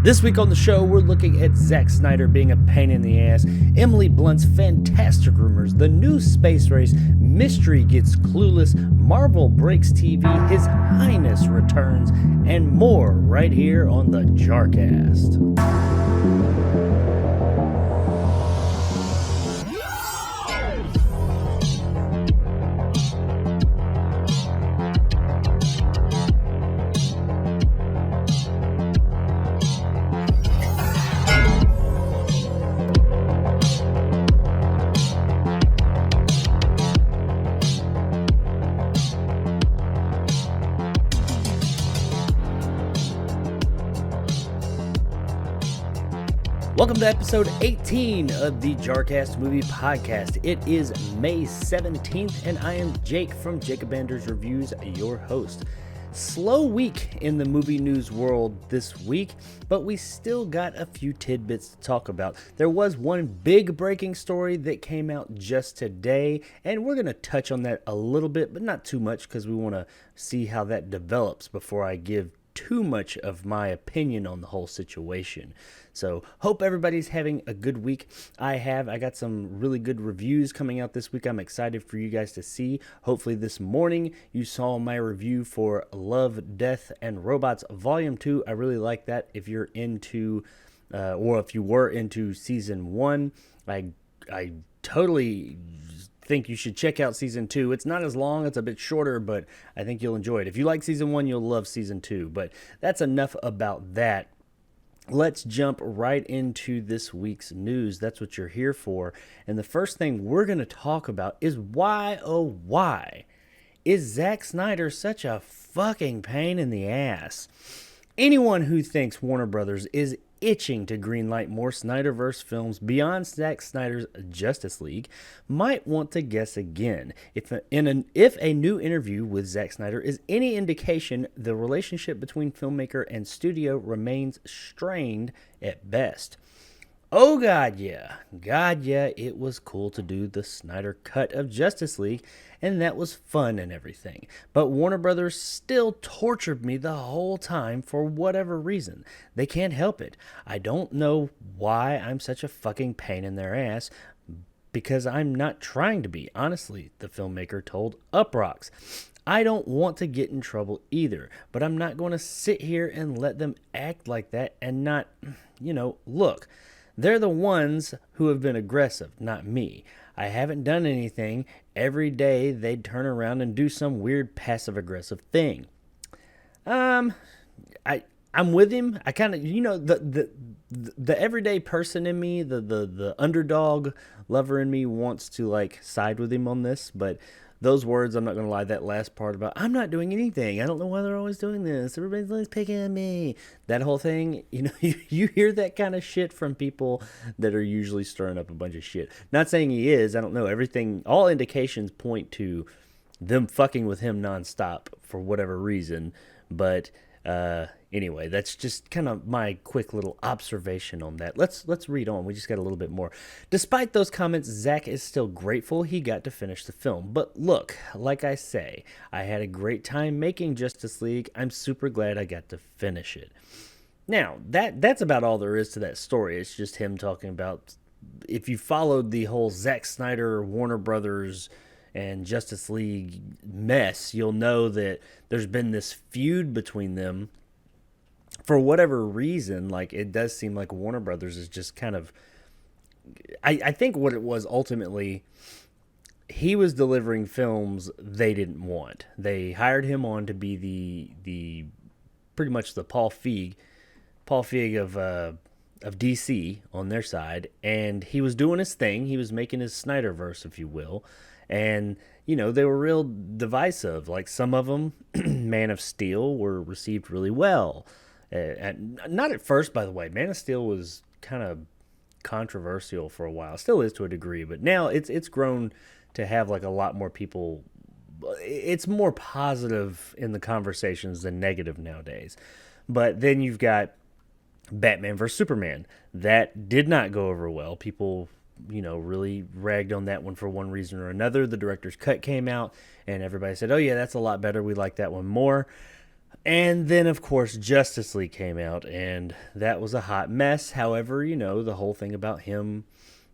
This week on the show, we're looking at Zack Snyder being a pain in the ass, Emily Blunt's fantastic rumors, the new space race, Mystery gets Clueless, Marvel breaks TV, His Highness returns, and more right here on the JARcast. Welcome to episode 18 of the JARcast Movie Podcast. It is May 17th, and I am Jake from Jacob Anders Reviews, your host. Slow week in the movie news world this week, but we still got a few tidbits to talk about. There was one big breaking story that came out just today, and we're going to touch on that a little bit, but not too much because we want to see how that develops before I give too much of my opinion on the whole situation. So hope everybody's having a good week. I got some really good reviews coming out this week. I'm excited for you guys to see. Hopefully this morning you saw my review for Love, Death, and Robots Volume 2. I really like that. If you're into, or if you were into Season 1, I totally think you should check out Season 2. It's not as long, it's a bit shorter, but I think you'll enjoy it. If you like Season 1, you'll love Season 2. But that's enough about that. Let's jump right into this week's news. That's what you're here for. And the first thing we're going to talk about is why, oh why, is Zack Snyder such a fucking pain in the ass? Anyone who thinks Warner Brothers is itching to greenlight more Snyderverse films beyond Zack Snyder's Justice League might want to guess again. If a new interview with Zack Snyder is any indication, the relationship between filmmaker and studio remains strained at best. Oh God yeah, it was cool to do the Snyder cut of Justice League, and that was fun and everything. But Warner Brothers still tortured me the whole time for whatever reason. They can't help it. I don't know why I'm such a fucking pain in their ass, because I'm not trying to be, honestly, the filmmaker told Uproxx. I don't want to get in trouble either, but I'm not going to sit here and let them act like that and not, look. They're the ones who have been aggressive, not me. I haven't done anything. Every day they'd turn around and do some weird passive-aggressive thing. I'm with him. I kind of, the everyday person in me, the underdog lover in me wants to side with him on this, but those words, I'm not going to lie, that last part about, I'm not doing anything. I don't know why they're always doing this. Everybody's always picking at me. That whole thing, you hear that kind of shit from people that are usually stirring up a bunch of shit. Not saying he is. I don't know. All indications point to them fucking with him nonstop for whatever reason. But anyway, that's just kind of my quick little observation on that. Let's read on. We just got a little bit more. Despite those comments, Zack is still grateful he got to finish the film. But look, like I say, I had a great time making Justice League. I'm super glad I got to finish it. Now, that's about all there is to that story. It's just him talking about, if you followed the whole Zack Snyder, Warner Brothers, and Justice League mess, you'll know that there's been this feud between them. For whatever reason, it does seem like Warner Brothers is just kind of, I think what it was ultimately, he was delivering films they didn't want. They hired him on to be the pretty much the Paul Feig of DC on their side, and he was doing his thing. He was making his Snyderverse, if you will. And, they were real divisive. Some of them, Man of Steel, were received really well. And not at first, by the way. Man of Steel was kind of controversial for a while. Still is to a degree, but now it's grown to have a lot more people. It's more positive in the conversations than negative nowadays. But then you've got Batman vs. Superman. That did not go over well. People really ragged on that one for one reason or another. The director's cut came out, and everybody said, oh, yeah, that's a lot better. We like that one more. And then, of course, Justice League came out, and that was a hot mess. However, the whole thing about him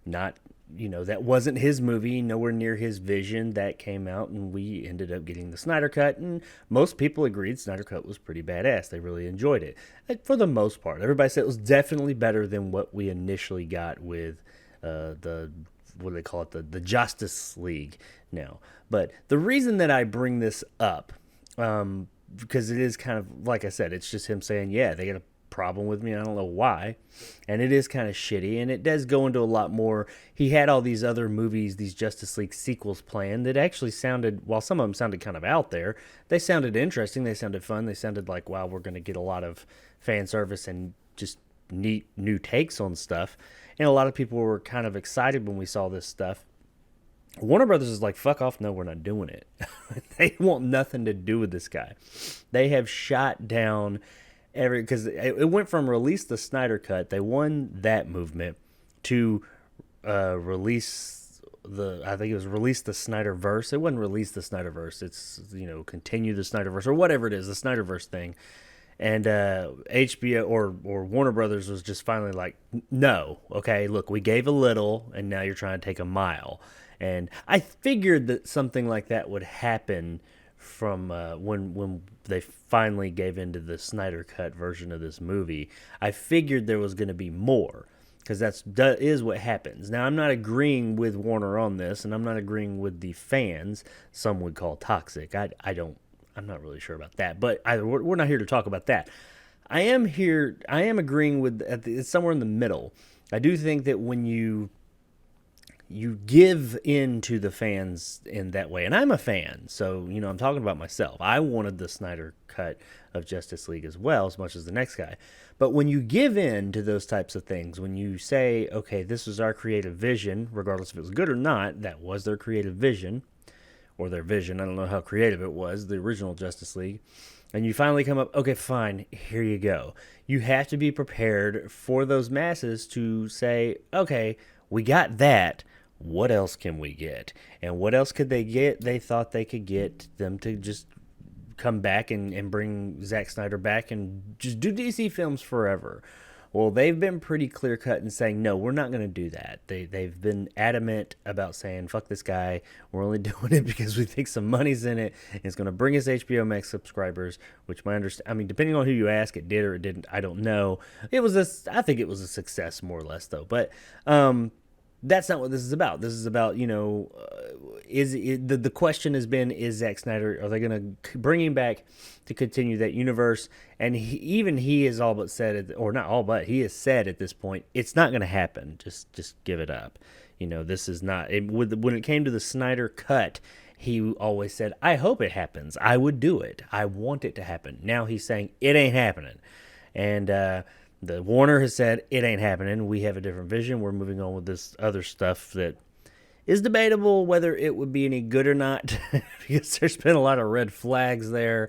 not, that wasn't his movie, nowhere near his vision. That came out, and we ended up getting the Snyder Cut, and most people agreed Snyder Cut was pretty badass. They really enjoyed it, for the most part. Everybody said it was definitely better than what we initially got with the what do they call it, the Justice League now. But the reason that I bring this up, because it is kind of, like I said, it's just him saying, yeah, they got a problem with me. I don't know why. And it is kind of shitty. And it does go into a lot more. He had all these other movies, these Justice League sequels planned that actually sounded, while some of them sounded kind of out there, they sounded interesting. They sounded fun. They sounded like, wow, we're going to get a lot of fan service and just neat new takes on stuff. And a lot of people were kind of excited when we saw this stuff. Warner Brothers is like, fuck off, no, we're not doing it. They want nothing to do with this guy. They have shot down because it went from release the Snyder Cut, they won that movement, to release I think it was release the Snyderverse. It wasn't release the Snyderverse. It's, continue the Snyderverse or whatever it is, the Snyderverse thing. And HBO or Warner Brothers was just finally like, no, okay, look, we gave a little, and now you're trying to take a mile. And I figured that something like that would happen from when they finally gave into the Snyder Cut version of this movie. I figured there was going to be more, because that is what happens. Now, I'm not agreeing with Warner on this, and I'm not agreeing with the fans. Some would call toxic. I'm not really sure about that, but we're not here to talk about that. I am agreeing with, it's somewhere in the middle. I do think that when you give in to the fans in that way, and I'm a fan, so, I'm talking about myself. I wanted the Snyder Cut of Justice League as well, as much as the next guy. But when you give in to those types of things, when you say, okay, this was our creative vision, regardless if it was good or not, that was their creative vision, or their vision. I don't know how creative it was, the original Justice League. And you finally come up, okay, fine, here you go. You have to be prepared for those masses to say, okay, we got that. What else can we get? And what else could they get? They thought they could get them to just come back and bring Zack Snyder back and just do DC films forever. Well, they've been pretty clear cut in saying, no, we're not going to do that. They've been adamant about saying, fuck this guy. We're only doing it because we think some money's in it. And it's going to bring us HBO Max subscribers, which depending on who you ask, it did or it didn't. I don't know. I think it was a success, more or less, though. But that's not what this is about. This is about, the question has been, is Zack Snyder, are they going to bring him back to continue that universe? And he has all but said, or not all but, he has said at this point, it's not going to happen. Just give it up. This is not, when it came to the Snyder Cut, he always said, I hope it happens. I would do it. I want it to happen. Now he's saying, it ain't happening. And, the Warner has said, it ain't happening. We have a different vision. We're moving on with this other stuff that is debatable whether it would be any good or not, because there's been a lot of red flags there,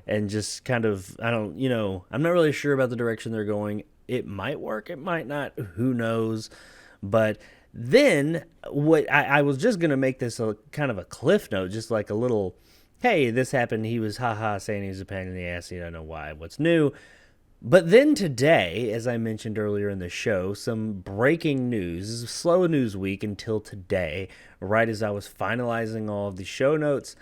and just kind of, I'm not really sure about the direction they're going. It might work, it might not, who knows. But then what I was just going to make this a kind of a cliff note, just like a little, hey, this happened. He was saying he was a pain in the ass. You don't know why. What's new? But then today, as I mentioned earlier in the show, some breaking news. This is a slow news week until today, right as I was finalizing all of the show notes.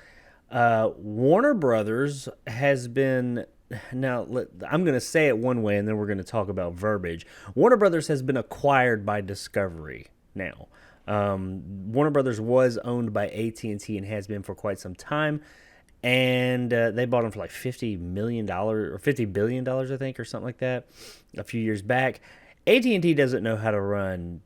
Warner Brothers has been, now I'm going to say it one way and then we're going to talk about verbiage. Warner Brothers has been acquired by Discovery now. Warner Brothers was owned by AT&T and has been for quite some time. And they bought them for like $50 million or $50 billion, I think, or something like that, a few years back. AT&T doesn't know how to run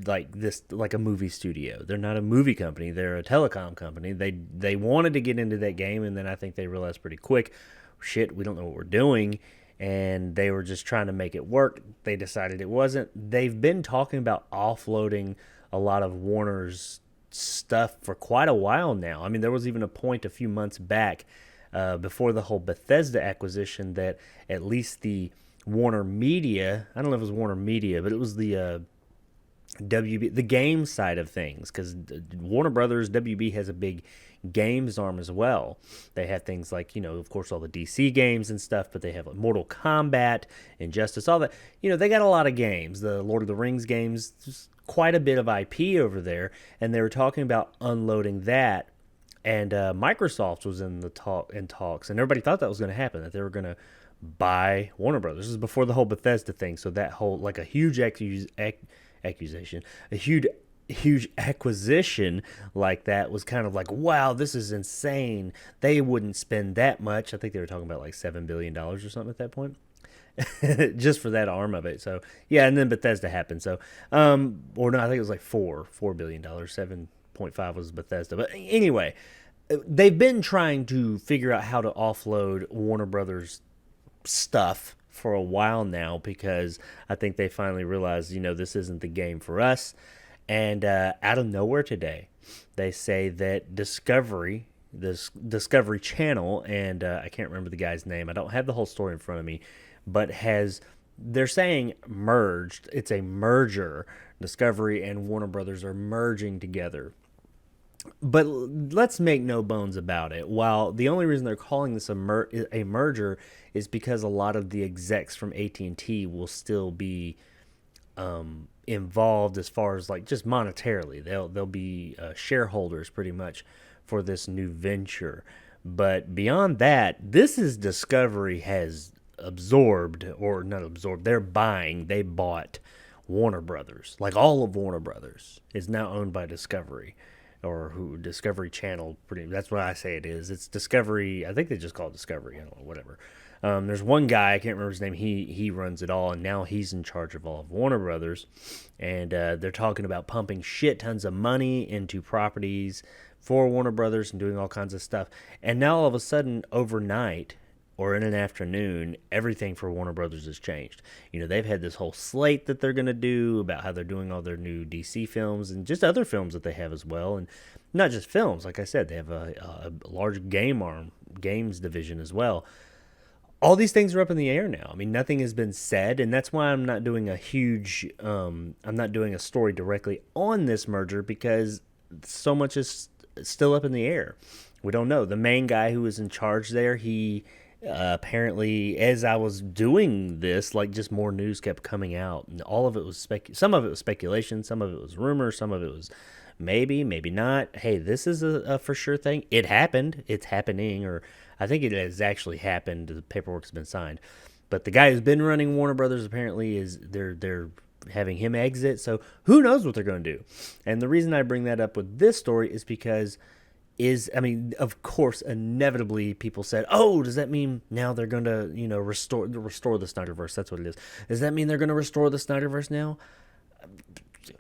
like this, like a movie studio. They're not a movie company. They're a telecom company. They wanted to get into that game, and then I think they realized pretty quick, shit, we don't know what we're doing. And they were just trying to make it work. They decided it wasn't. They've been talking about offloading a lot of Warner's stuff for quite a while now. I mean, there was even a point a few months back before the whole Bethesda acquisition that at least the Warner Media, I don't know if it was Warner Media, but it was the WB, the game side of things, because Warner Brothers, WB has a big games arm as well. They have things like, of course, all the DC games and stuff, but they have like Mortal Kombat, Injustice, all that. They got a lot of games. The Lord of the Rings games, just quite a bit of IP over there, and they were talking about unloading that. And Microsoft was in talks, and everybody thought that was going to happen, that they were going to buy Warner Brothers. This is before the whole Bethesda thing, so that whole, like, a huge accusation, a huge acquisition like that was kind of like, wow, this is insane. They wouldn't spend that much. I think they were talking about like $7 billion or something at that point. Just for that arm of it. So yeah, and then Bethesda happened. So or no, I think it was like $4 billion. 7.5 was Bethesda. But anyway, they've been trying to figure out how to offload Warner Brothers stuff for a while now, because I think they finally realized, this isn't the game for us. And out of nowhere today, they say that Discovery, this Discovery Channel, and I can't remember the guy's name. I don't have the whole story in front of me, but they're saying merged. It's a merger. Discovery and Warner Brothers are merging together. But let's make no bones about it. While the only reason they're calling this a merger is because a lot of the execs from AT&T will still be involved as far as like just monetarily. They'll be shareholders pretty much for this new venture. But beyond that, this is Discovery has absorbed, or not absorbed, they bought Warner Brothers. Like all of Warner Brothers is now owned by Discovery. Or Discovery Channel, that's what I say it is. It's Discovery. I think they just call it Discovery. I don't know, whatever. There's one guy, I can't remember his name. He runs it all, and now he's in charge of all of Warner Brothers. And they're talking about pumping shit tons of money into properties for Warner Brothers and doing all kinds of stuff. And now all of a sudden, overnight, or in an afternoon, everything for Warner Brothers has changed. They've had this whole slate that they're going to do about how they're doing all their new DC films and just other films that they have as well. And not just films, like I said, they have a large games division as well. All these things are up in the air now. I mean, nothing has been said, and that's why I'm not doing I'm not doing a story directly on this merger, because so much is still up in the air. We don't know. The main guy who was in charge there, he... apparently, as I was doing this, like, just more news kept coming out, and all of it was some of it was speculation, some of it was rumor, some of it was maybe not. Hey, this is a for sure thing. It happened. It's happening, or I think it has actually happened. The paperwork's been signed, but the guy who's been running Warner Brothers apparently is they're having him exit. So who knows what they're going to do? And the reason I bring that up with this story is because. Of course, inevitably people said, oh, does that mean now they're going to, restore the Snyderverse? That's what it is. Does that mean they're going to restore the Snyderverse now?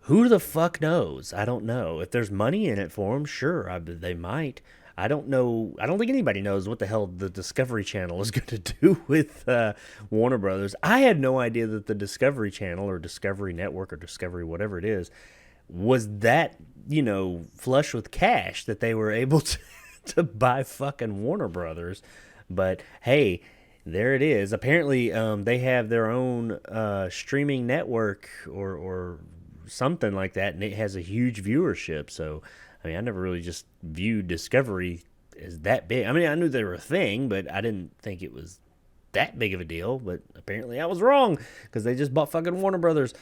Who the fuck knows? I don't know. If there's money in it for them, sure, they might. I don't know. I don't think anybody knows what the hell the Discovery Channel is going to do with Warner Brothers. I had no idea that the Discovery Channel or Discovery Network or Discovery, whatever it is, was that, flush with cash that they were able to buy fucking Warner Brothers. But hey, there it is. Apparently, they have their own streaming network or something like that, and it has a huge viewership. So, I never really just viewed Discovery as that big. I knew they were a thing, but I didn't think it was that big of a deal. But apparently, I was wrong, because they just bought fucking Warner Brothers.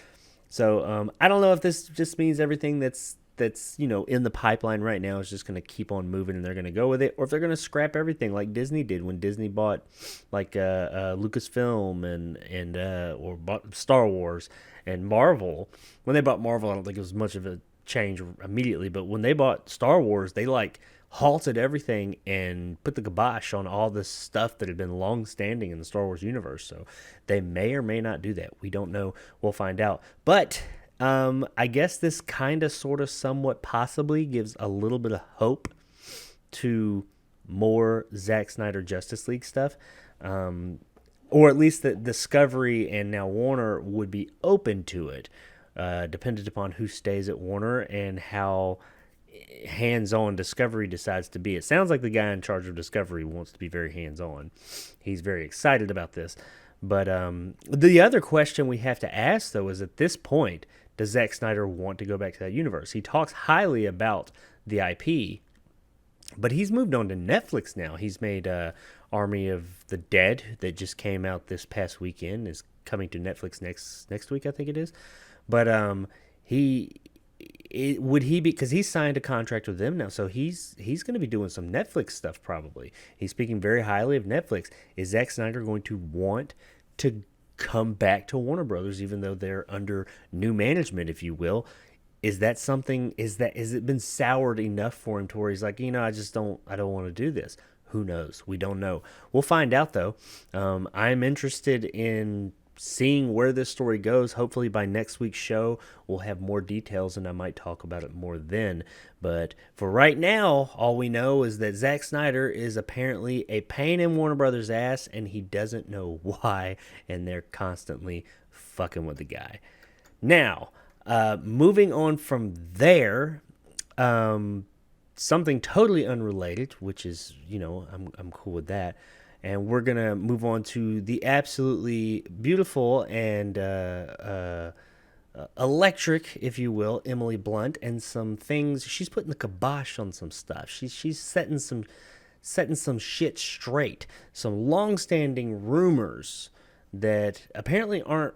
So I don't know if this just means everything that's in the pipeline right now is just going to keep on moving and they're going to go with it, or if they're going to scrap everything like Disney did when Disney bought like Lucasfilm and or bought Star Wars and Marvel. When they bought Marvel, I don't think it was much of a change immediately, but when they bought Star Wars, they like halted everything and put the kibosh on all this stuff that had been long standing in the Star Wars universe. So they may or may not do that. We don't know. We'll find out. But I guess this kind of sort of somewhat possibly gives a little bit of hope to more Zack Snyder Justice League stuff. Or at least that Discovery and now Warner would be open to it, dependent upon who stays at Warner and how hands-on Discovery decides to be. It sounds like the guy in charge of Discovery wants to be very hands-on. He's very excited about this. But the other question we have to ask, though, is at this point, does Zack Snyder want to go back to that universe? He talks highly about the IP, but he's moved on to Netflix now. He's made Army of the Dead that just came out this past weekend, is coming to Netflix next week, I think it is. But would he be, because he's signed a contract with them now, so he's going to be doing some Netflix stuff probably. He's speaking very highly of Netflix. Is Zack Snyder going to want to come back to Warner Brothers, even though they're under new management, if you will? Is that something? Has it been soured enough for him to where he's like, I don't want to do this? Who knows? We don't know. We'll find out though. I'm interested in seeing where this story goes. Hopefully by next week's show, we'll have more details and I might talk about it more then. But for right now, all we know is that Zack Snyder is apparently a pain in Warner Brothers' ass and he doesn't know why, and they're constantly fucking with the guy. Now, moving on from there, something totally unrelated, which is, I'm cool with that. And we're going to move on to the absolutely beautiful and electric, if you will, Emily Blunt, and some things. She's putting the kibosh on some stuff. She's setting some shit straight. Some long-standing rumors that apparently aren't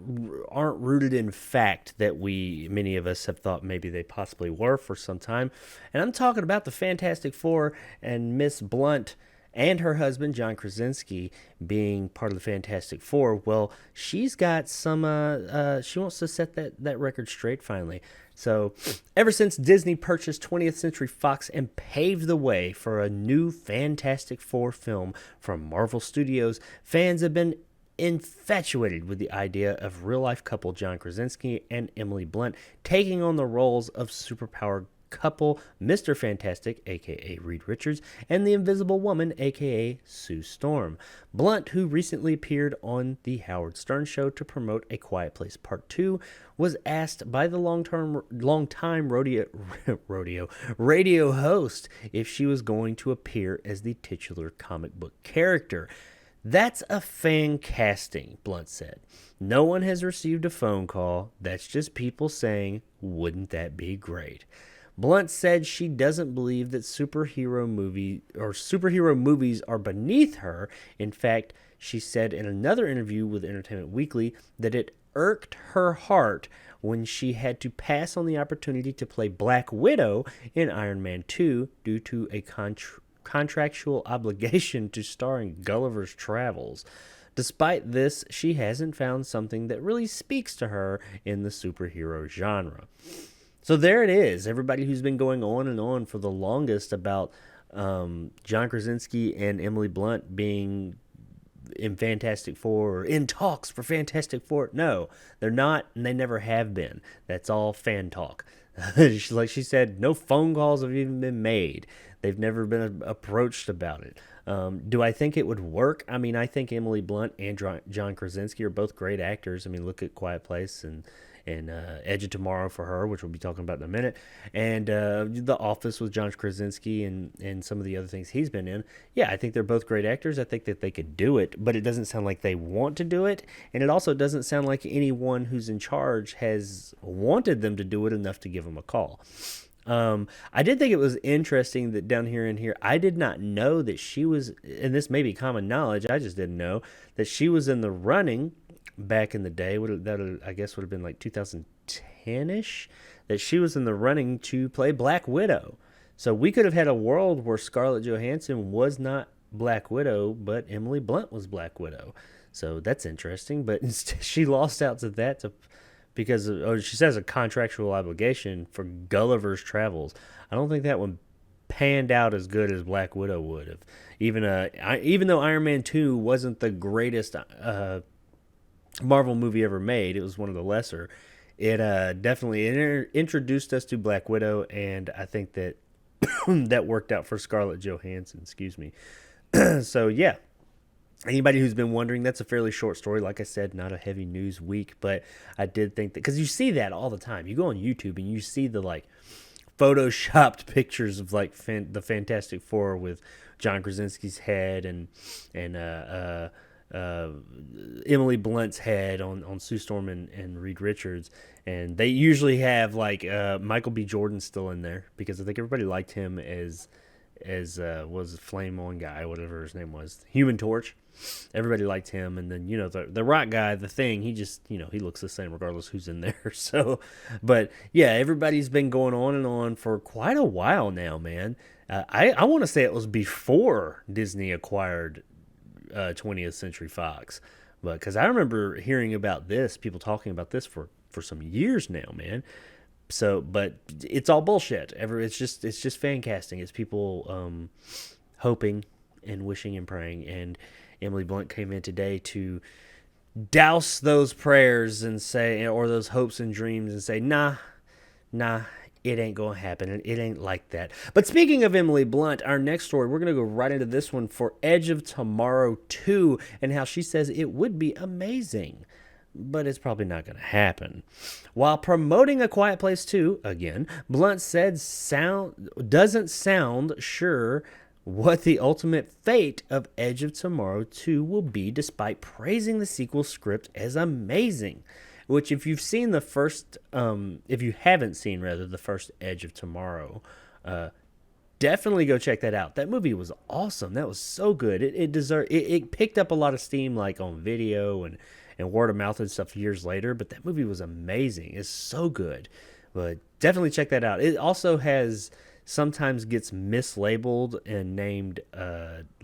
rooted in fact that many of us have thought maybe they possibly were for some time. And I'm talking about the Fantastic Four and Miss Blunt and her husband, John Krasinski, being part of the Fantastic Four. Well, she's got some, she wants to set that record straight finally. So, ever since Disney purchased 20th Century Fox and paved the way for a new Fantastic Four film from Marvel Studios, fans have been infatuated with the idea of real-life couple John Krasinski and Emily Blunt taking on the roles of superpowered couple Mr. Fantastic, aka Reed Richards, and the Invisible Woman, aka Sue Storm. Blunt, who recently appeared on The Howard Stern Show to promote A Quiet Place Part 2, was asked by the long-time radio host if she was going to appear as the titular comic book character. That's a fan casting, Blunt said. No one has received a phone call. That's just people saying, wouldn't that be great? Blunt said she doesn't believe that superhero movies are beneath her. In fact, she said in another interview with Entertainment Weekly that it irked her heart when she had to pass on the opportunity to play Black Widow in Iron Man 2 due to a contractual obligation to star in Gulliver's Travels. Despite this, she hasn't found something that really speaks to her in the superhero genre. So there it is. Everybody who's been going on and on for the longest about John Krasinski and Emily Blunt being in Fantastic Four or in talks for Fantastic Four. No, they're not, and they never have been. That's all fan talk. Like she said, no phone calls have even been made. They've never been approached about it. Do I think it would work? I mean, I think Emily Blunt and John Krasinski are both great actors. I mean, look at Quiet Place and Edge of Tomorrow for her, which we'll be talking about in a minute, and The Office with John Krasinski and some of the other things he's been in. Yeah, I think they're both great actors. I think that they could do it, but it doesn't sound like they want to do it, and it also doesn't sound like anyone who's in charge has wanted them to do it enough to give them a call. I did think it was interesting that down here in here, I did not know that she was, and this may be common knowledge, I just didn't know, that she was in the running back in the day. I guess would have been like 2010-ish, that she was in the running to play Black Widow. So we could have had a world where Scarlett Johansson was not Black Widow, but Emily Blunt was Black Widow. So that's interesting, but instead she lost out to that because she says a contractual obligation for Gulliver's Travels. I don't think that one panned out as good as Black Widow would have. Even though Iron Man 2 wasn't the greatest Marvel movie ever made, it was one of the lesser. It definitely introduced us to Black Widow, and I think that that worked out for Scarlett Johansson. Excuse me. So yeah. Anybody who's been wondering, that's a fairly short story. Like I said, not a heavy news week, but I did think that, because you see that all the time. You go on YouTube and you see the like photoshopped pictures of like the Fantastic Four with John Krasinski's head and uh, Emily Blunt's head on Sue Storm and Reed Richards, and they usually have like Michael B. Jordan still in there because I think everybody liked him as was Flame On guy, whatever his name was, Human Torch. Everybody liked him, and then the Rock guy, the Thing. He just he looks the same regardless who's in there. So, but yeah, everybody's been going on and on for quite a while now, man. I want to say it was before Disney acquired 20th Century Fox, but because I remember hearing about this, people talking about this for some years now, man. So, but it's all bullshit. It's just fan casting. It's people hoping and wishing and praying. And Emily Blunt came in today to douse those prayers and say, or those hopes and dreams, and say, nah, it ain't gonna happen. It ain't like that. But speaking of Emily Blunt, our next story, we're gonna go right into this one for Edge of Tomorrow 2, and how she says it would be amazing, but it's probably not going to happen. While promoting A Quiet Place 2, again, Blunt said doesn't sound sure what the ultimate fate of Edge of Tomorrow 2 will be, despite praising the sequel script as amazing. Which, if you've seen the first, if you haven't seen, rather, the first Edge of Tomorrow, definitely go check that out. That movie was awesome. That was so good. It picked up a lot of steam, like on video and word of mouth and stuff years later, but that movie was amazing. It's so good. But definitely check that out. It also sometimes gets mislabeled and named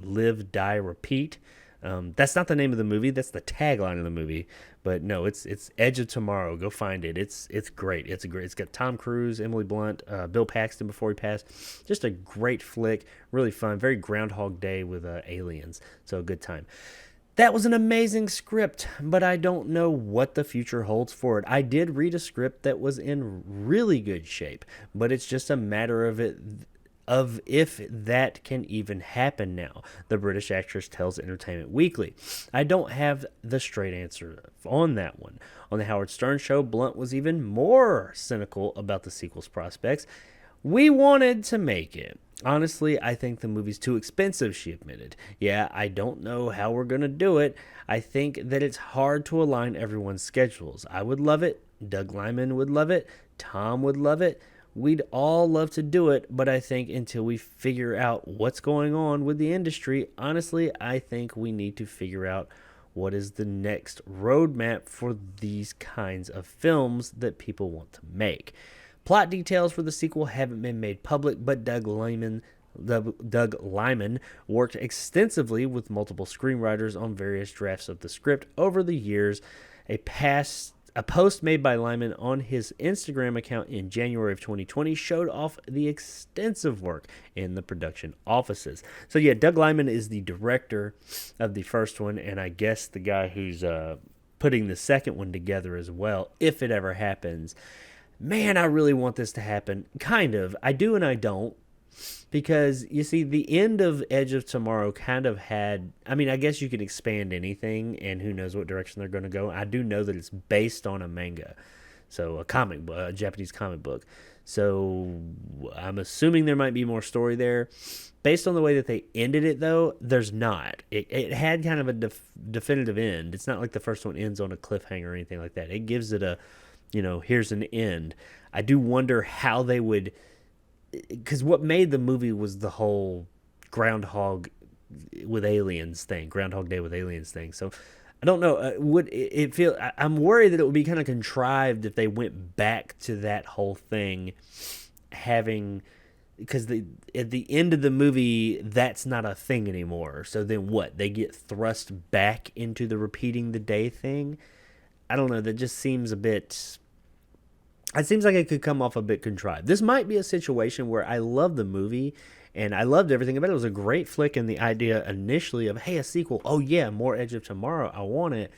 Live, Die, Repeat. That's not the name of the movie. That's the tagline of the movie. But no, it's Edge of Tomorrow. Go find it. It's great. It's got Tom Cruise, Emily Blunt, Bill Paxton before he passed. Just a great flick. Really fun. Very Groundhog Day with aliens. So a good time. That was an amazing script, but I don't know what the future holds for it. I did read a script that was in really good shape, but it's just a matter of if that can even happen now, the British actress tells Entertainment Weekly. I don't have the straight answer on that one. On the Howard Stern show, Blunt was even more cynical about the sequel's prospects. We wanted to make it. Honestly, I think the movie's too expensive, she admitted. Yeah, I don't know how we're going to do it. I think that it's hard to align everyone's schedules. I would love it. Doug Liman would love it. Tom would love it. We'd all love to do it, but I think until we figure out what's going on with the industry, honestly, I think we need to figure out what is the next roadmap for these kinds of films that people want to make. Plot details for the sequel haven't been made public, but Doug Liman worked extensively with multiple screenwriters on various drafts of the script over the years. A post made by Liman on his Instagram account in January of 2020 showed off the extensive work in the production offices. So yeah, Doug Liman is the director of the first one, and I guess the guy who's putting the second one together as well, if it ever happens. Man, I really want this to happen. Kind of. I do and I don't. Because, you see, the end of Edge of Tomorrow kind of had... I mean, I guess you could expand anything, and who knows what direction they're going to go. I do know that it's based on a manga. So, a comic book, a Japanese comic book. So, I'm assuming there might be more story there. Based on the way that they ended it, though, there's not. It had kind of a definitive end. It's not like the first one ends on a cliffhanger or anything like that. It gives it a... here's an end. I do wonder how they would, because what made the movie was the whole Groundhog Day with aliens thing. So I don't know. Would it feel? I'm worried that it would be kind of contrived if they went back to that whole thing, because at the end of the movie, that's not a thing anymore. So then what? They get thrust back into the repeating the day thing. I don't know. That just seems a bit... It seems like it could come off a bit contrived. This might be a situation where I love the movie and I loved everything about it. It was a great flick, and the idea initially of, hey, a sequel. Oh, yeah, more Edge of Tomorrow. I want it.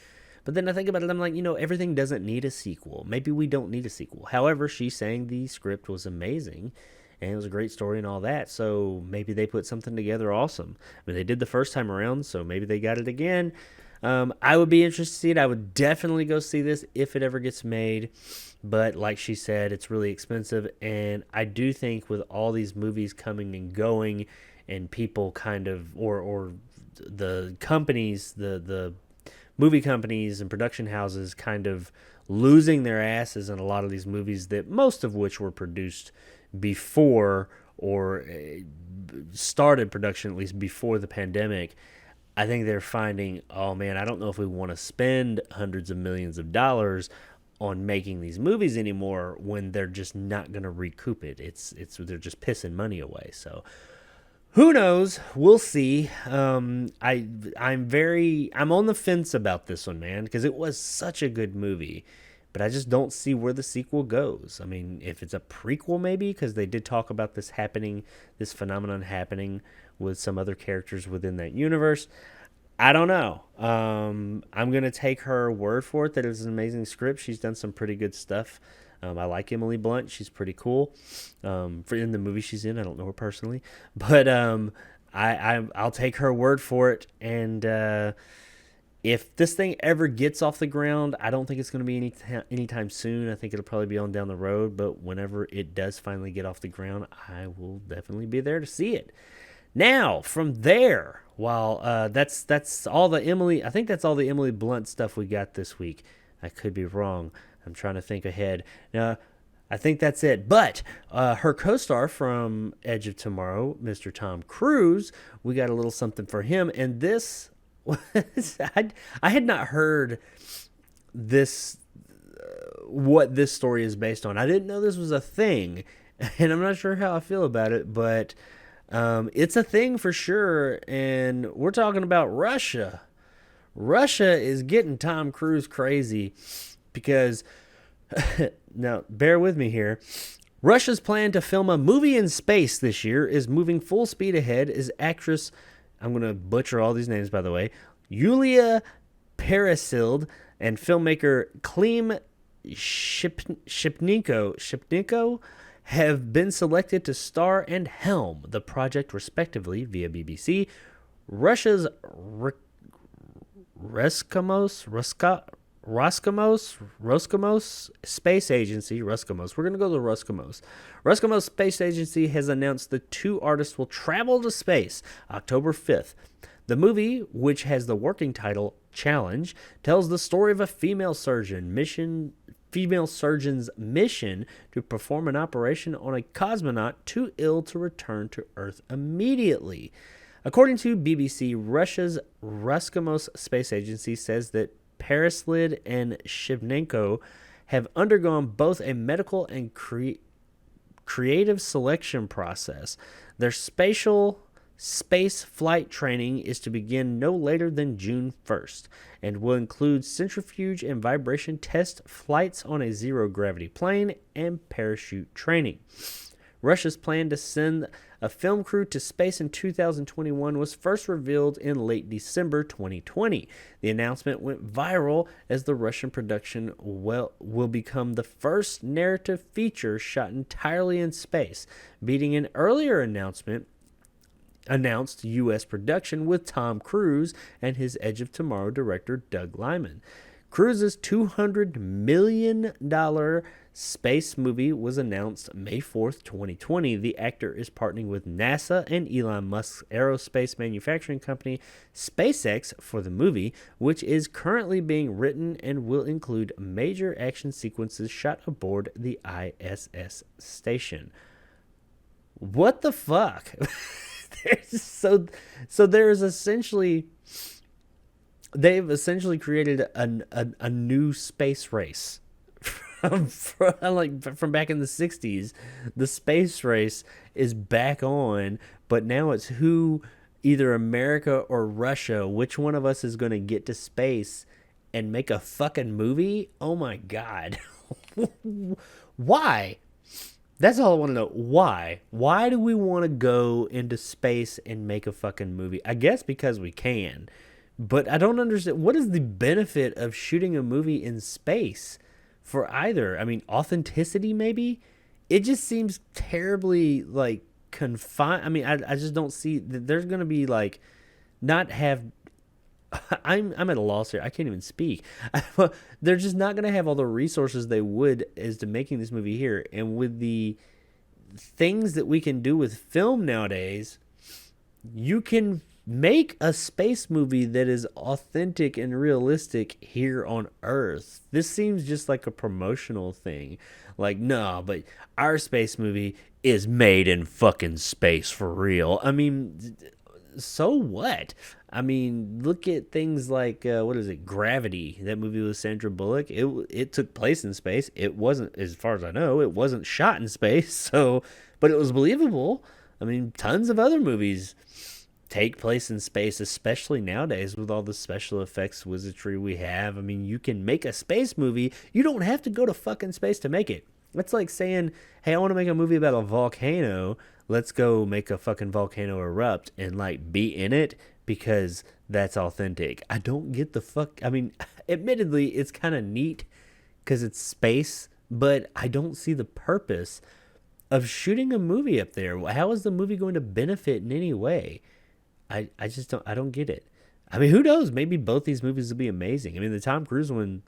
But then I think about it, I'm like, everything doesn't need a sequel. Maybe we don't need a sequel. However, she's saying the script was amazing and it was a great story and all that. So maybe they put something together awesome. I mean, they did the first time around, so maybe they got it again. I would be interested to see it. I would definitely go see this if it ever gets made. But like she said, it's really expensive. And I do think with all these movies coming and going and people kind of, or the companies, the movie companies and production houses kind of losing their asses in a lot of these movies, that most of which were produced before, or started production at least before the pandemic. I think they're finding, oh man, I don't know if we want to spend hundreds of millions of dollars on making these movies anymore when they're just not going to recoup it. They're just pissing money away. So who knows? We'll see. I'm on the fence about this one, man, because it was such a good movie, but I just don't see where the sequel goes. I mean, if it's a prequel, maybe, because they did talk about this phenomenon happening with some other characters within that universe. I don't know. I'm going to take her word for it that it's an amazing script. She's done some pretty good stuff. I like Emily Blunt. She's pretty cool. In the movie she's in, I don't know her personally, but I'll take her word for it. And if this thing ever gets off the ground, I don't think it's going to be anytime soon. I think it'll probably be on down the road. But whenever it does finally get off the ground, I will definitely be there to see it. Now, from there, while that's all the Emily, I think that's all the Emily Blunt stuff we got this week. I could be wrong. I'm trying to think ahead. Now, I think that's it. But her co-star from Edge of Tomorrow, Mr. Tom Cruise, we got a little something for him. And this, I had not heard this, what this story is based on. I didn't know this was a thing, and I'm not sure how I feel about it, but it's a thing for sure. And we're talking about Russia. Russia is getting Tom Cruise crazy because, now bear with me here, Russia's plan to film a movie in space this year is moving full speed ahead as actress, I'm going to butcher all these names by the way, Yulia Peresild and filmmaker Klim Shipchenko have been selected to star and helm the project respectively via BBC. Russia's Roscosmos Space Agency, Roscosmos. We're going to go to Roscosmos. Roscosmos Space Agency has announced the two artists will travel to space October 5th. The movie, which has the working title Challenge, tells the story of a female surgeon's mission to perform an operation on a cosmonaut too ill to return to Earth immediately. According to BBC, Russia's Roscosmos Space Agency says that Peresild and Shipchenko have undergone both a medical and creative selection process. Their space flight training is to begin no later than June 1st and will include centrifuge and vibration test flights on a zero-gravity plane and parachute training. Russia's plan to send a film crew to space in 2021 was first revealed in late December 2020. The announcement went viral as the Russian production will become the first narrative feature shot entirely in space, beating an earlier announced U.S. production with Tom Cruise and his Edge of Tomorrow director Doug Liman. Cruise's $200 million space movie was announced May 4th, 2020. The actor is partnering with NASA and Elon Musk's aerospace manufacturing company SpaceX for the movie, which is currently being written and will include major action sequences shot aboard the ISS station. What the fuck? There's essentially, they've essentially created a new space race from back in the 60s. The space race is back on, but now it's who, either America or Russia, which one of us is going to get to space and make a fucking movie? Oh my God. Why? That's all I want to know. Why? Why do we want to go into space and make a fucking movie? I guess because we can. But I don't understand. What is the benefit of shooting a movie in space for either? I mean, authenticity maybe? It just seems terribly, like, confined. I mean, I just don't see that there's going to be, like, not have... I'm at a loss here. I can't even speak. They're just not going to have all the resources they would as to making this movie here. And with the things that we can do with film nowadays, you can make a space movie that is authentic and realistic here on Earth. This seems just like a promotional thing. Like, no, but our space movie is made in fucking space for real. I mean, so what? I mean, look at things like what is it, Gravity? That movie with Sandra Bullock. It took place in space. It wasn't, as far as I know, it wasn't shot in space. So, but it was believable. I mean, tons of other movies take place in space, especially nowadays with all the special effects wizardry we have. I mean, you can make a space movie. You don't have to go to fucking space to make it. That's like saying, hey, I want to make a movie about a volcano. Let's go make a fucking volcano erupt and like be in it because that's authentic. I don't get the fuck. I mean, admittedly, it's kind of neat because it's space, but I don't see the purpose of shooting a movie up there. How is the movie going to benefit in any way? I just don't get it. I mean, who knows? Maybe both these movies will be amazing. I mean, the Tom Cruise one,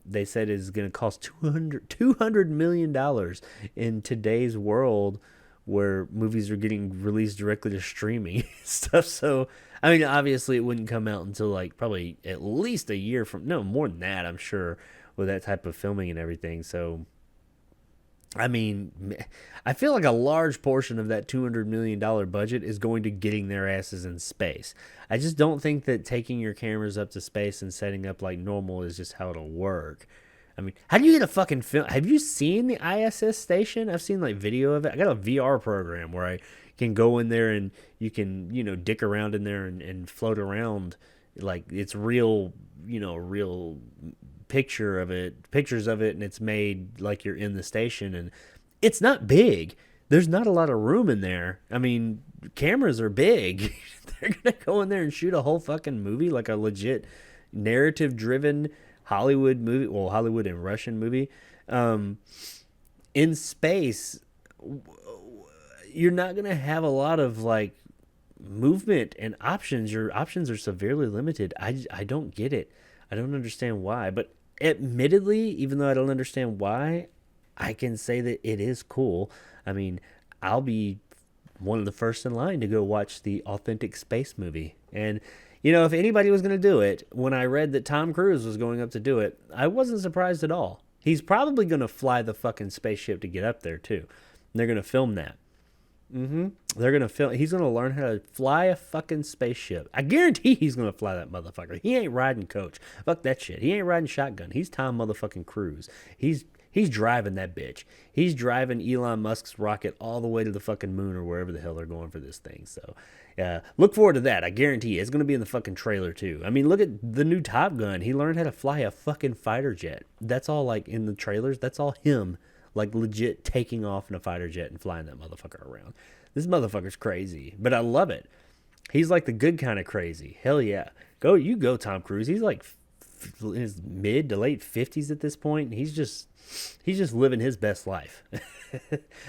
they said is going to cost $200 million in today's world where movies are getting released directly to streaming stuff. So, I mean, obviously it wouldn't come out until like probably at least a year from, no, more than that, I'm sure, with that type of filming and everything. So, I mean, I feel like a large portion of that $200 million budget is going to getting their asses in space. I just don't think that taking your cameras up to space and setting up like normal is just how it'll work. I mean, how do you get a fucking film? Have you seen the ISS station? I've seen like video of it. I got a VR program where I can go in there and you can, dick around in there and float around like it's real, real pictures of it, and it's made like you're in the station, and it's not big. There's not a lot of room in there. I mean, cameras are big. They're gonna go in there and shoot a whole fucking movie, like a legit narrative driven Hollywood movie, well, Hollywood and Russian movie, in space. You're not gonna have a lot of like movement and options. Your options are severely limited. I don't get it. I don't understand why, but admittedly, even though I don't understand why, I can say that it is cool. I mean, I'll be one of the first in line to go watch the authentic space movie. And, if anybody was going to do it, when I read that Tom Cruise was going up to do it, I wasn't surprised at all. He's probably going to fly the fucking spaceship to get up there, too. And they're going to film that. They're going to film. He's going to learn how to fly a fucking spaceship. I guarantee he's going to fly that motherfucker. He ain't riding coach. Fuck that shit. He ain't riding shotgun. He's Tom motherfucking Cruise. He's driving that bitch. He's driving Elon Musk's rocket all the way to the fucking moon or wherever the hell they're going for this thing. So, look forward to that. I guarantee you. It's going to be in the fucking trailer, too. I mean, look at the new Top Gun. He learned how to fly a fucking fighter jet. That's all, like, in the trailers. That's all him. Like, legit taking off in a fighter jet and flying that motherfucker around. This motherfucker's crazy, but I love it. He's like the good kind of crazy. Hell yeah. You go, Tom Cruise. He's like in his mid to late 50s at this point. And he's just living his best life.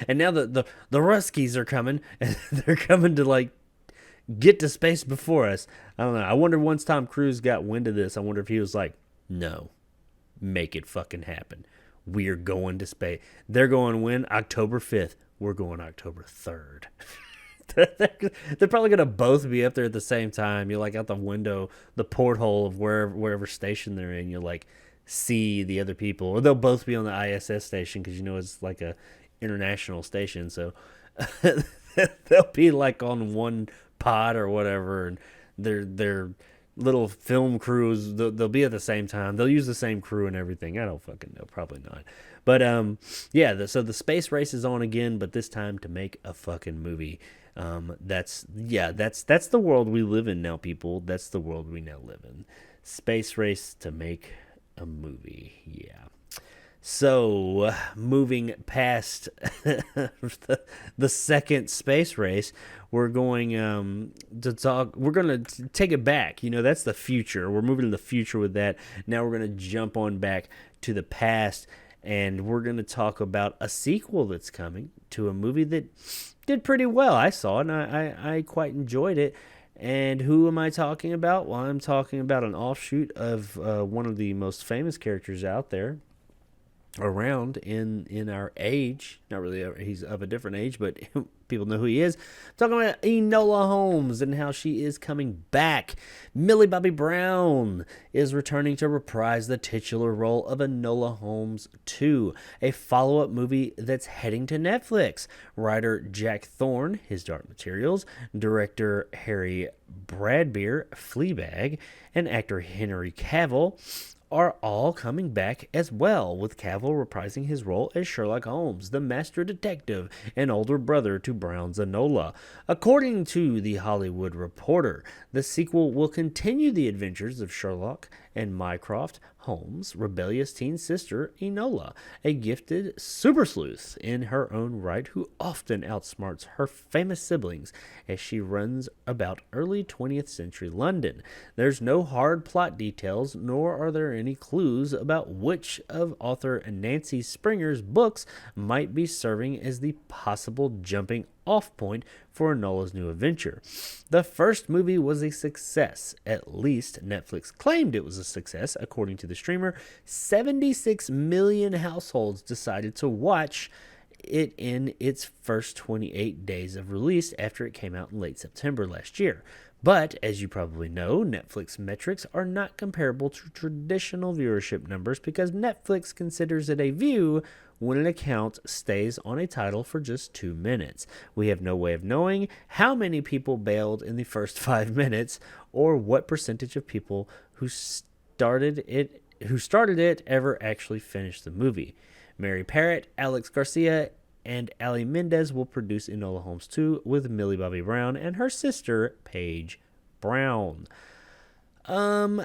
And now the Ruskies are coming, and they're coming to like get to space before us. I don't know. I wonder once Tom Cruise got wind of this, I wonder if he was like, no, make it fucking happen. We're going to space. They're going when? October 5th. We're going October 3rd. They're probably going to both be up there at the same time. You're like out the window, the porthole of wherever station they're in. You'll like see the other people. Or they'll both be on the ISS station because it's like a international station. So they'll be like on one pod or whatever. And they're little film crews, they'll be at the same time. They'll use the same crew and everything. I don't fucking know. Probably not. But so the space race is on again, but this time to make a fucking movie. That's the world we live in now, people. That's the world we now live in. Space race to make a movie. Yeah. So, moving past the second space race, we're going to talk. We're going to take it back. That's the future. We're moving to the future with that. Now we're going to jump on back to the past, and we're going to talk about a sequel that's coming to a movie that did pretty well. I saw it, and I quite enjoyed it. And who am I talking about? Well, I'm talking about an offshoot of one of the most famous characters out there around in our age. Not really, he's of a different age, but People know who he is. I'm talking about Enola Holmes and how she is coming back. Millie Bobby Brown is returning to reprise the titular role of Enola Holmes 2, a follow-up movie that's heading to Netflix. Writer Jack Thorne, his Dark Materials, director Harry Bradbeer, Fleabag, and actor Henry Cavill are all coming back as well, with Cavill reprising his role as Sherlock Holmes, the master detective and older brother to Brown's Enola. According to The Hollywood Reporter, the sequel will continue the adventures of Sherlock and Mycroft Holmes' rebellious teen sister Enola, a gifted super sleuth in her own right who often outsmarts her famous siblings as she runs about early 20th century London. There's no hard plot details, nor are there any clues about which of author Nancy Springer's books might be serving as the possible jumping off point for Enola's new adventure. The first movie was a success. At least Netflix claimed it was a success, according to the streamer. 76 million households decided to watch it in its first 28 days of release after it came out in late September last year. But, as you probably know, Netflix metrics are not comparable to traditional viewership numbers because Netflix considers it a view when an account stays on a title for just 2 minutes. We have no way of knowing how many people bailed in the first 5 minutes or what percentage of people who started it ever actually finished the movie. Mary Parrott, Alex Garcia, and Ali Mendez will produce Enola Holmes 2 with Millie Bobby Brown and her sister, Paige Brown. Cool,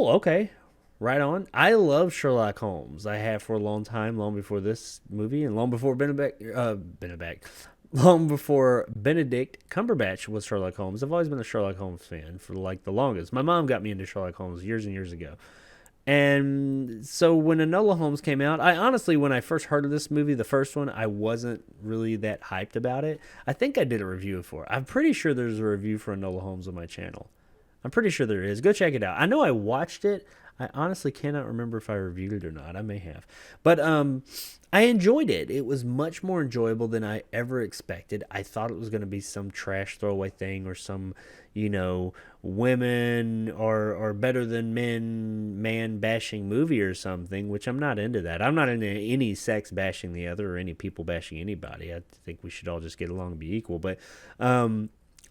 okay. Right on. I love Sherlock Holmes. I have for a long time, long before this movie, and long before long before Benedict Cumberbatch was Sherlock Holmes. I've always been a Sherlock Holmes fan for like the longest. My mom got me into Sherlock Holmes years and years ago. And so when Enola Holmes came out, I honestly, when I first heard of this movie, the first one, I wasn't really that hyped about it. I think I did a review for it. I'm pretty sure there's a review for Enola Holmes on my channel. I'm pretty sure there is. Go check it out. I know I watched it. I honestly cannot remember if I reviewed it or not. I may have. But I enjoyed it. It was much more enjoyable than I ever expected. I thought it was going to be some trash throwaway thing or some, women are better than men, man-bashing movie or something, which I'm not into that. I'm not into any sex bashing the other or any people bashing anybody. I think we should all just get along and be equal. But I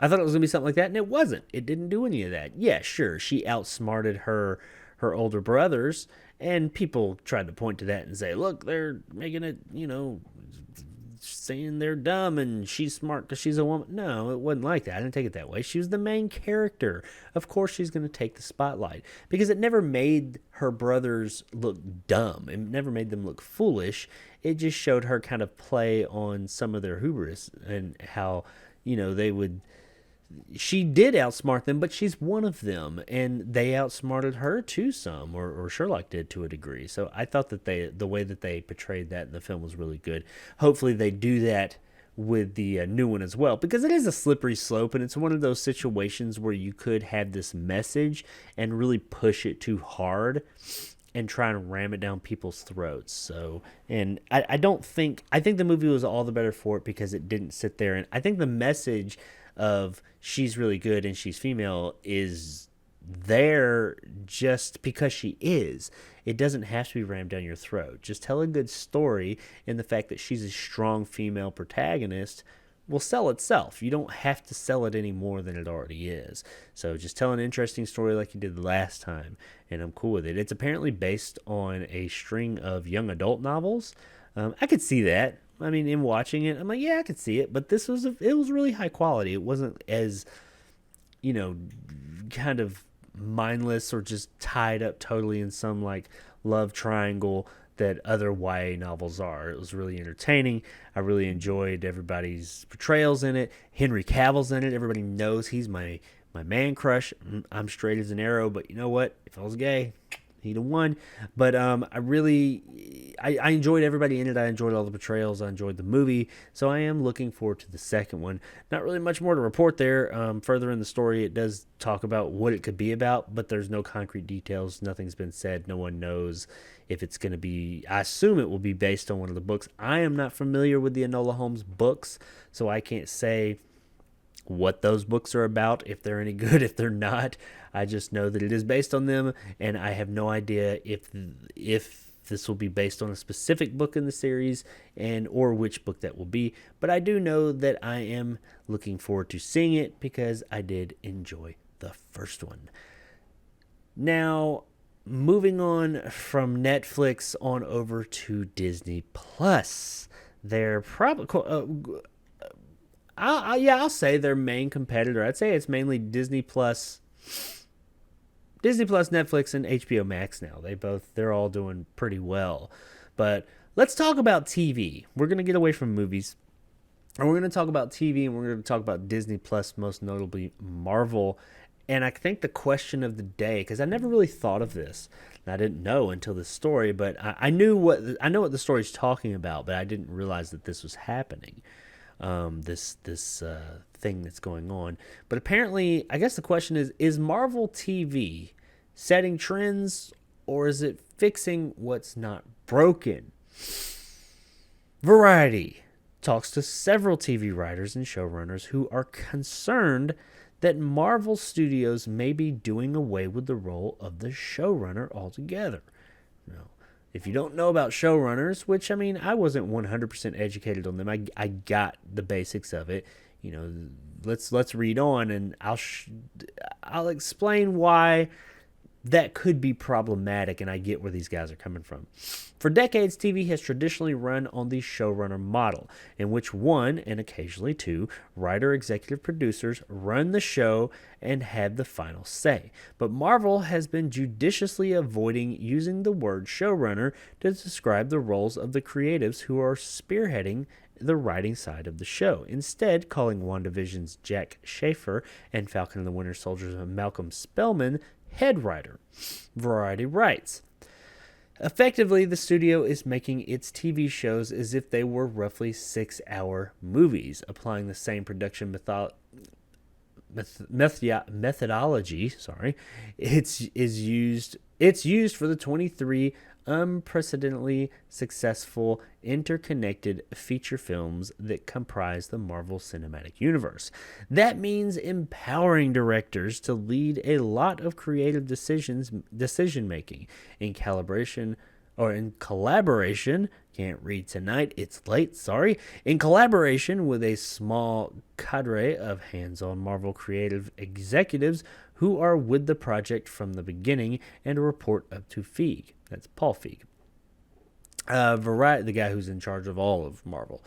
thought it was going to be something like that, and it wasn't. It didn't do any of that. Yeah, sure, she outsmarted her older brothers, and people tried to point to that and say, look, they're making it, saying they're dumb and she's smart because she's a woman. No, it wasn't like that. I didn't take it that way. She was the main character. Of course she's going to take the spotlight because it never made her brothers look dumb. It never made them look foolish. It just showed her kind of play on some of their hubris and how, they would... She did outsmart them, but she's one of them, and they outsmarted her too some, or Sherlock did to a degree. So I thought that the way that they portrayed that in the film was really good. Hopefully they do that with the new one as well, because it is a slippery slope, and it's one of those situations where you could have this message and really push it too hard and try and ram it down people's throats. So, and I think the movie was all the better for it because it didn't sit there, and I think the message of she's really good and she's female is there just because she is. It doesn't have to be rammed down your throat. Just tell a good story, and the fact that she's a strong female protagonist will sell itself. You don't have to sell it any more than it already is. So just tell an interesting story like you did the last time, and I'm cool with it. It's apparently based on a string of young adult novels. I could see that. I mean, in watching it, I'm like, yeah, I could see it, but it was really high quality. It wasn't as, kind of mindless or just tied up totally in some like love triangle that other YA novels are. It was really entertaining. I really enjoyed everybody's portrayals in it. Henry Cavill's in it. Everybody knows he's my man crush. I'm straight as an arrow, but you know what? If I was gay, he'd have won. But I enjoyed everybody in it. I enjoyed all the portrayals. I enjoyed the movie. So I am looking forward to the second one. Not really much more to report there. Further in the story, it does talk about what it could be about, but there's no concrete details. Nothing's been said. No one knows if it's going to be. I assume it will be based on one of the books. I am not familiar with the Enola Holmes books, so I can't say what those books are about, if they're any good, if they're not. I just know that it is based on them, and I have no idea if this will be based on a specific book in the series and or which book that will be. But I do know that I am looking forward to seeing it because I did enjoy the first one. Now, moving on from Netflix on over to Disney Plus. They're probably I'll say their main competitor. I'd say it's mainly Disney Plus, Netflix, and HBO Max now. They're all doing pretty well. But let's talk about TV. We're going to get away from movies. And we're going to talk about TV, and we're going to talk about Disney Plus, most notably Marvel. And I think the question of the day, because I never really thought of this, and I didn't know until this story, but I know what the story's talking about, but I didn't realize that this was happening. This thing that's going on. But apparently, I guess the question is Marvel TV setting trends, or is it fixing what's not broken? Variety talks to several TV writers and showrunners who are concerned that Marvel Studios may be doing away with the role of the showrunner altogether. Now, if you don't know about showrunners, which, I mean, I wasn't 100% educated on them. I got the basics of it. You know, let's read on, and I'll explain why that could be problematic, and I get where these guys are coming from. For decades, TV has traditionally run on the showrunner model, in which one, and occasionally two, writer-executive producers run the show and have the final say. But Marvel has been judiciously avoiding using the word showrunner to describe the roles of the creatives who are spearheading the writing side of the show, instead calling WandaVision's Jack Schaefer and Falcon and the Winter Soldier's Malcolm Spellman head writer. Variety writes, effectively, the studio is making its TV shows as if they were roughly 6-hour movies, applying the same production methodology. It's used for the 23 unprecedentedly successful interconnected feature films that comprise the Marvel Cinematic Universe. That means empowering directors to lead a lot of creative decision making in collaboration, can't read tonight, it's late, sorry, in collaboration with a small cadre of hands-on Marvel creative executives who are with the project from the beginning and report up to Feig. That's Paul Feig. Variety, the guy who's in charge of all of Marvel.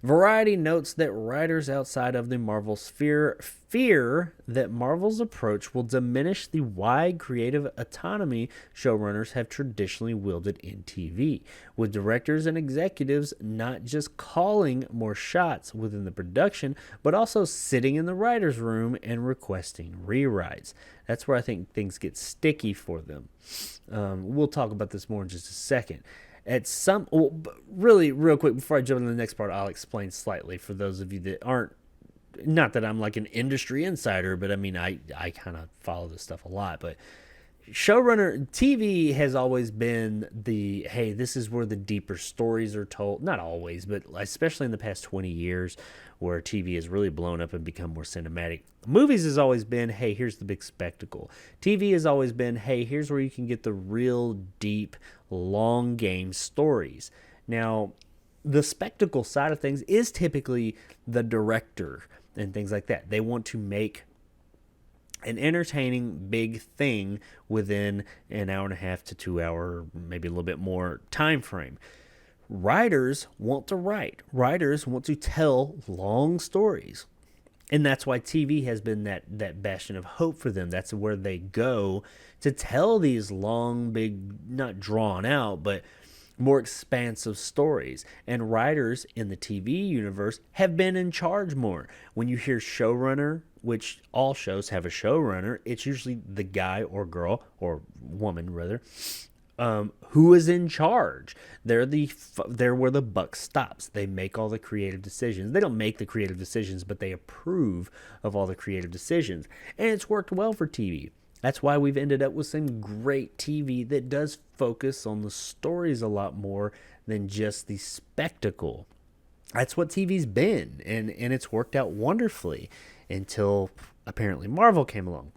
Variety notes that writers outside of the Marvel sphere fear that Marvel's approach will diminish the wide creative autonomy showrunners have traditionally wielded in TV, with directors and executives not just calling more shots within the production, but also sitting in the writer's room and requesting rewrites. That's where I think things get sticky for them. We'll talk about this more in just a second. Really, real quick, before I jump into the next part, I'll explain slightly for those of you that aren't, not that I'm like an industry insider, but I mean, I kind of follow this stuff a lot, but showrunner TV has always been hey, this is where the deeper stories are told. Not always, but especially in the past 20 years where TV has really blown up and become more cinematic. Movies has always been, hey, here's the big spectacle. TV has always been, hey, here's where you can get the real deep, long game stories. Now, the spectacle side of things is typically the director and things like that. They want to make an entertaining big thing within an hour and a half to 2 hour, maybe a little bit more time frame. Writers want to write. Writers want to tell long stories. And that's why TV has been that bastion of hope for them. That's where they go to tell these long, big, not drawn out, but more expansive stories. And writers in the TV universe have been in charge more. When you hear showrunner, which all shows have a showrunner. It's usually the guy or girl, or woman rather, who is in charge. They're where the buck stops. They make all the creative decisions. They don't make the creative decisions, but they approve of all the creative decisions. And it's worked well for TV. That's why we've ended up with some great TV that does focus on the stories a lot more than just the spectacle. That's what TV's been, and it's worked out wonderfully until apparently Marvel came along.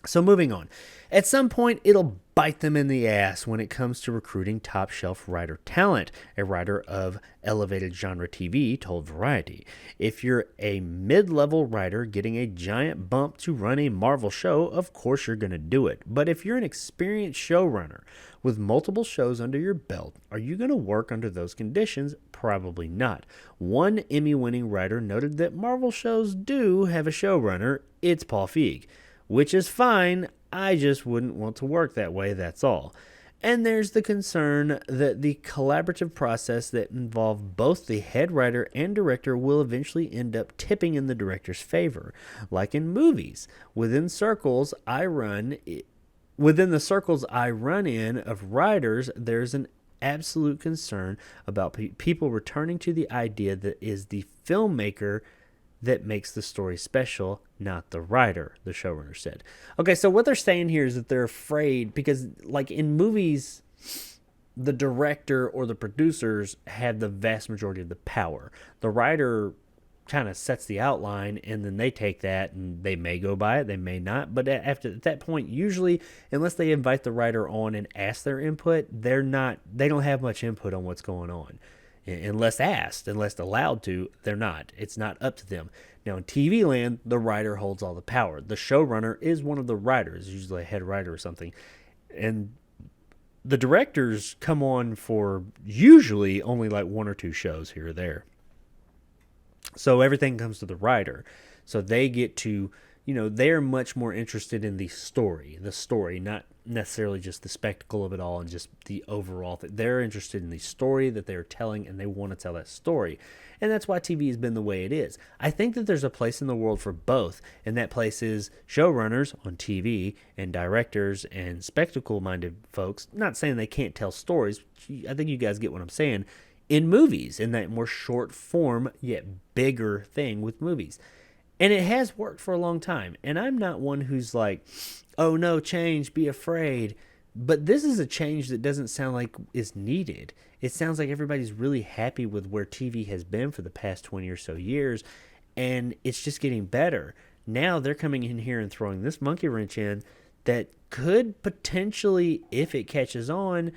So moving on. At some point, it'll bite them in the ass when it comes to recruiting top-shelf writer talent, a writer of elevated genre TV told Variety. If you're a mid-level writer getting a giant bump to run a Marvel show, of course you're going to do it. But if you're an experienced showrunner with multiple shows under your belt, are you going to work under those conditions? Probably not. One Emmy-winning writer noted that Marvel shows do have a showrunner. It's Paul Feig. Which is fine, I just wouldn't want to work that way, that's all. And there's the concern that the collaborative process that involves both the head writer and director will eventually end up tipping in the director's favor. Like in movies, within the circles I run in of writers, there's an absolute concern about people returning to the idea that is the filmmaker that makes the story special, not the writer, the showrunner said. Okay, so what they're saying here is that they're afraid because, like in movies, the director or the producers have the vast majority of the power. The writer kind of sets the outline, and then they take that, and they may go by it, they may not. But at that point, usually, unless they invite the writer on and ask their input, they don't have much input on what's going on. Unless asked, unless allowed to, they're not. It's not up to them. Now, in TV land, the writer holds all the power. The showrunner is one of the writers, usually a head writer or something. And the directors come on for usually only like one or two shows here or there. So everything comes to the writer. So they get to, they're much more interested in the story, not necessarily just the spectacle of it all and just the overall thing. They're interested in the story that they're telling, and they want to tell that story. And that's why TV has been the way it is. I think that there's a place in the world for both, and that place is showrunners on TV and directors and spectacle-minded folks. Not saying they can't tell stories. I think you guys get what I'm saying. In movies, in that more short form yet bigger thing with movies. And it has worked for a long time. And I'm not one who's like, oh no, change, be afraid. But this is a change that doesn't sound like is needed. It sounds like everybody's really happy with where TV has been for the past 20 or so years. And it's just getting better. Now they're coming in here and throwing this monkey wrench in that could potentially, if it catches on,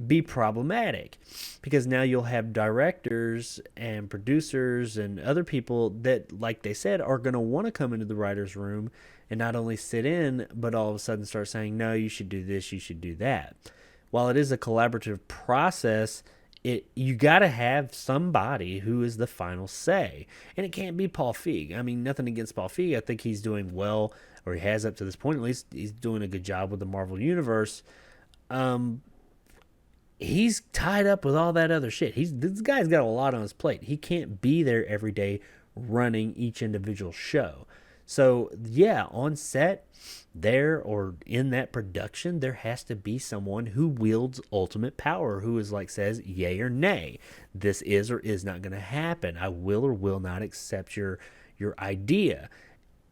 be problematic, because now you'll have directors and producers and other people that, like they said, are going to want to come into the writer's room and not only sit in, but all of a sudden start saying, no, you should do this, you should do that. While it is a collaborative process, you got to have somebody who is the final say. And it can't be Paul Feig. I mean, nothing against Paul Feig. I think he's doing well, or he has up to this point at least. He's doing a good job with the Marvel Universe. He's tied up with all that other shit. This guy's got a lot on his plate. He can't be there every day running each individual show. So, yeah, on set, there or in that production, there has to be someone who wields ultimate power, who is like says yay or nay. This is or is not going to happen. I will or will not accept your idea.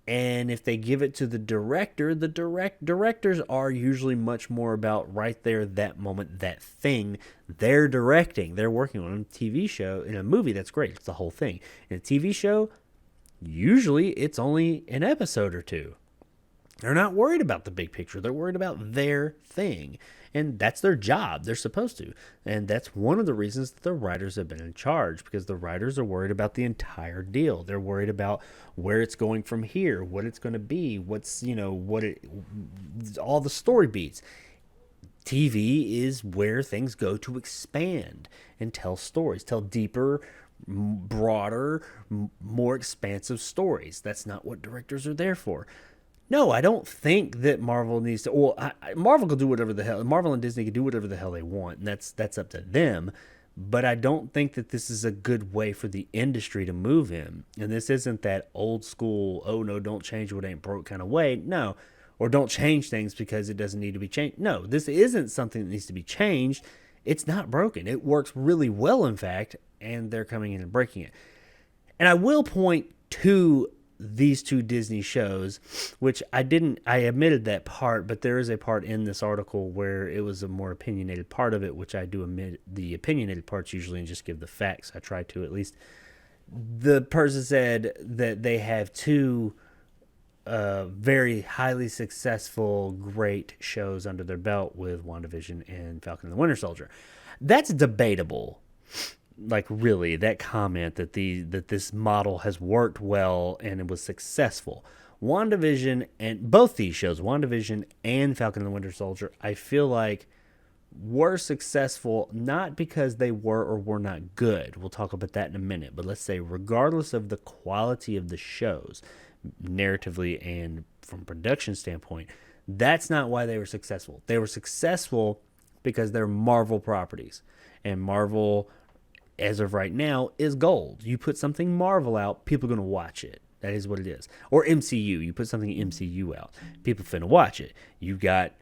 And if they give it to the director, directors are usually much more about right there, that moment, that thing they're directing. They're working on a TV show. In a movie, that's great. It's the whole thing. In a TV show, usually it's only an episode or two. They're not worried about the big picture. They're worried about their thing. And that's their job. They're supposed to. And that's one of the reasons that the writers have been in charge, because the writers are worried about the entire deal. They're worried about where it's going from here, what it's going to be, all the story beats. TV is where things go to expand and tell stories, tell deeper, broader, more expansive stories. That's not what directors are there for. No, I don't think that Marvel needs to. Well, Marvel can do whatever the hell. Marvel and Disney can do whatever the hell they want, and that's up to them. but I don't think that this is a good way for the industry to move in. And this isn't that old school, oh no, don't change what ain't broke kind of way. No. Or don't change things because it doesn't need to be changed. No, this isn't something that needs to be changed. It's not broken. It works really well, in fact, and they're coming in and breaking it. And I will point to these two Disney shows, which I omitted that part, but there is a part in this article where it was a more opinionated part of it, which I do omit the opinionated parts usually and just give the facts. I try to, at least. The person said that they have two very highly successful, great shows under their belt with WandaVision and Falcon and the Winter Soldier. That's debatable. Like, really, that comment that this model has worked well and it was successful. WandaVision and both these shows, WandaVision and Falcon and the Winter Soldier, I feel like were successful not because they were or were not good. We'll talk about that in a minute. But let's say regardless of the quality of the shows, narratively and from production standpoint, that's not why they were successful. They were successful because they're Marvel properties. And Marvel, as of right now, is gold. You put something Marvel out, people are going to watch it. That is what it is. Or MCU. You put something MCU out, people finna watch it. You got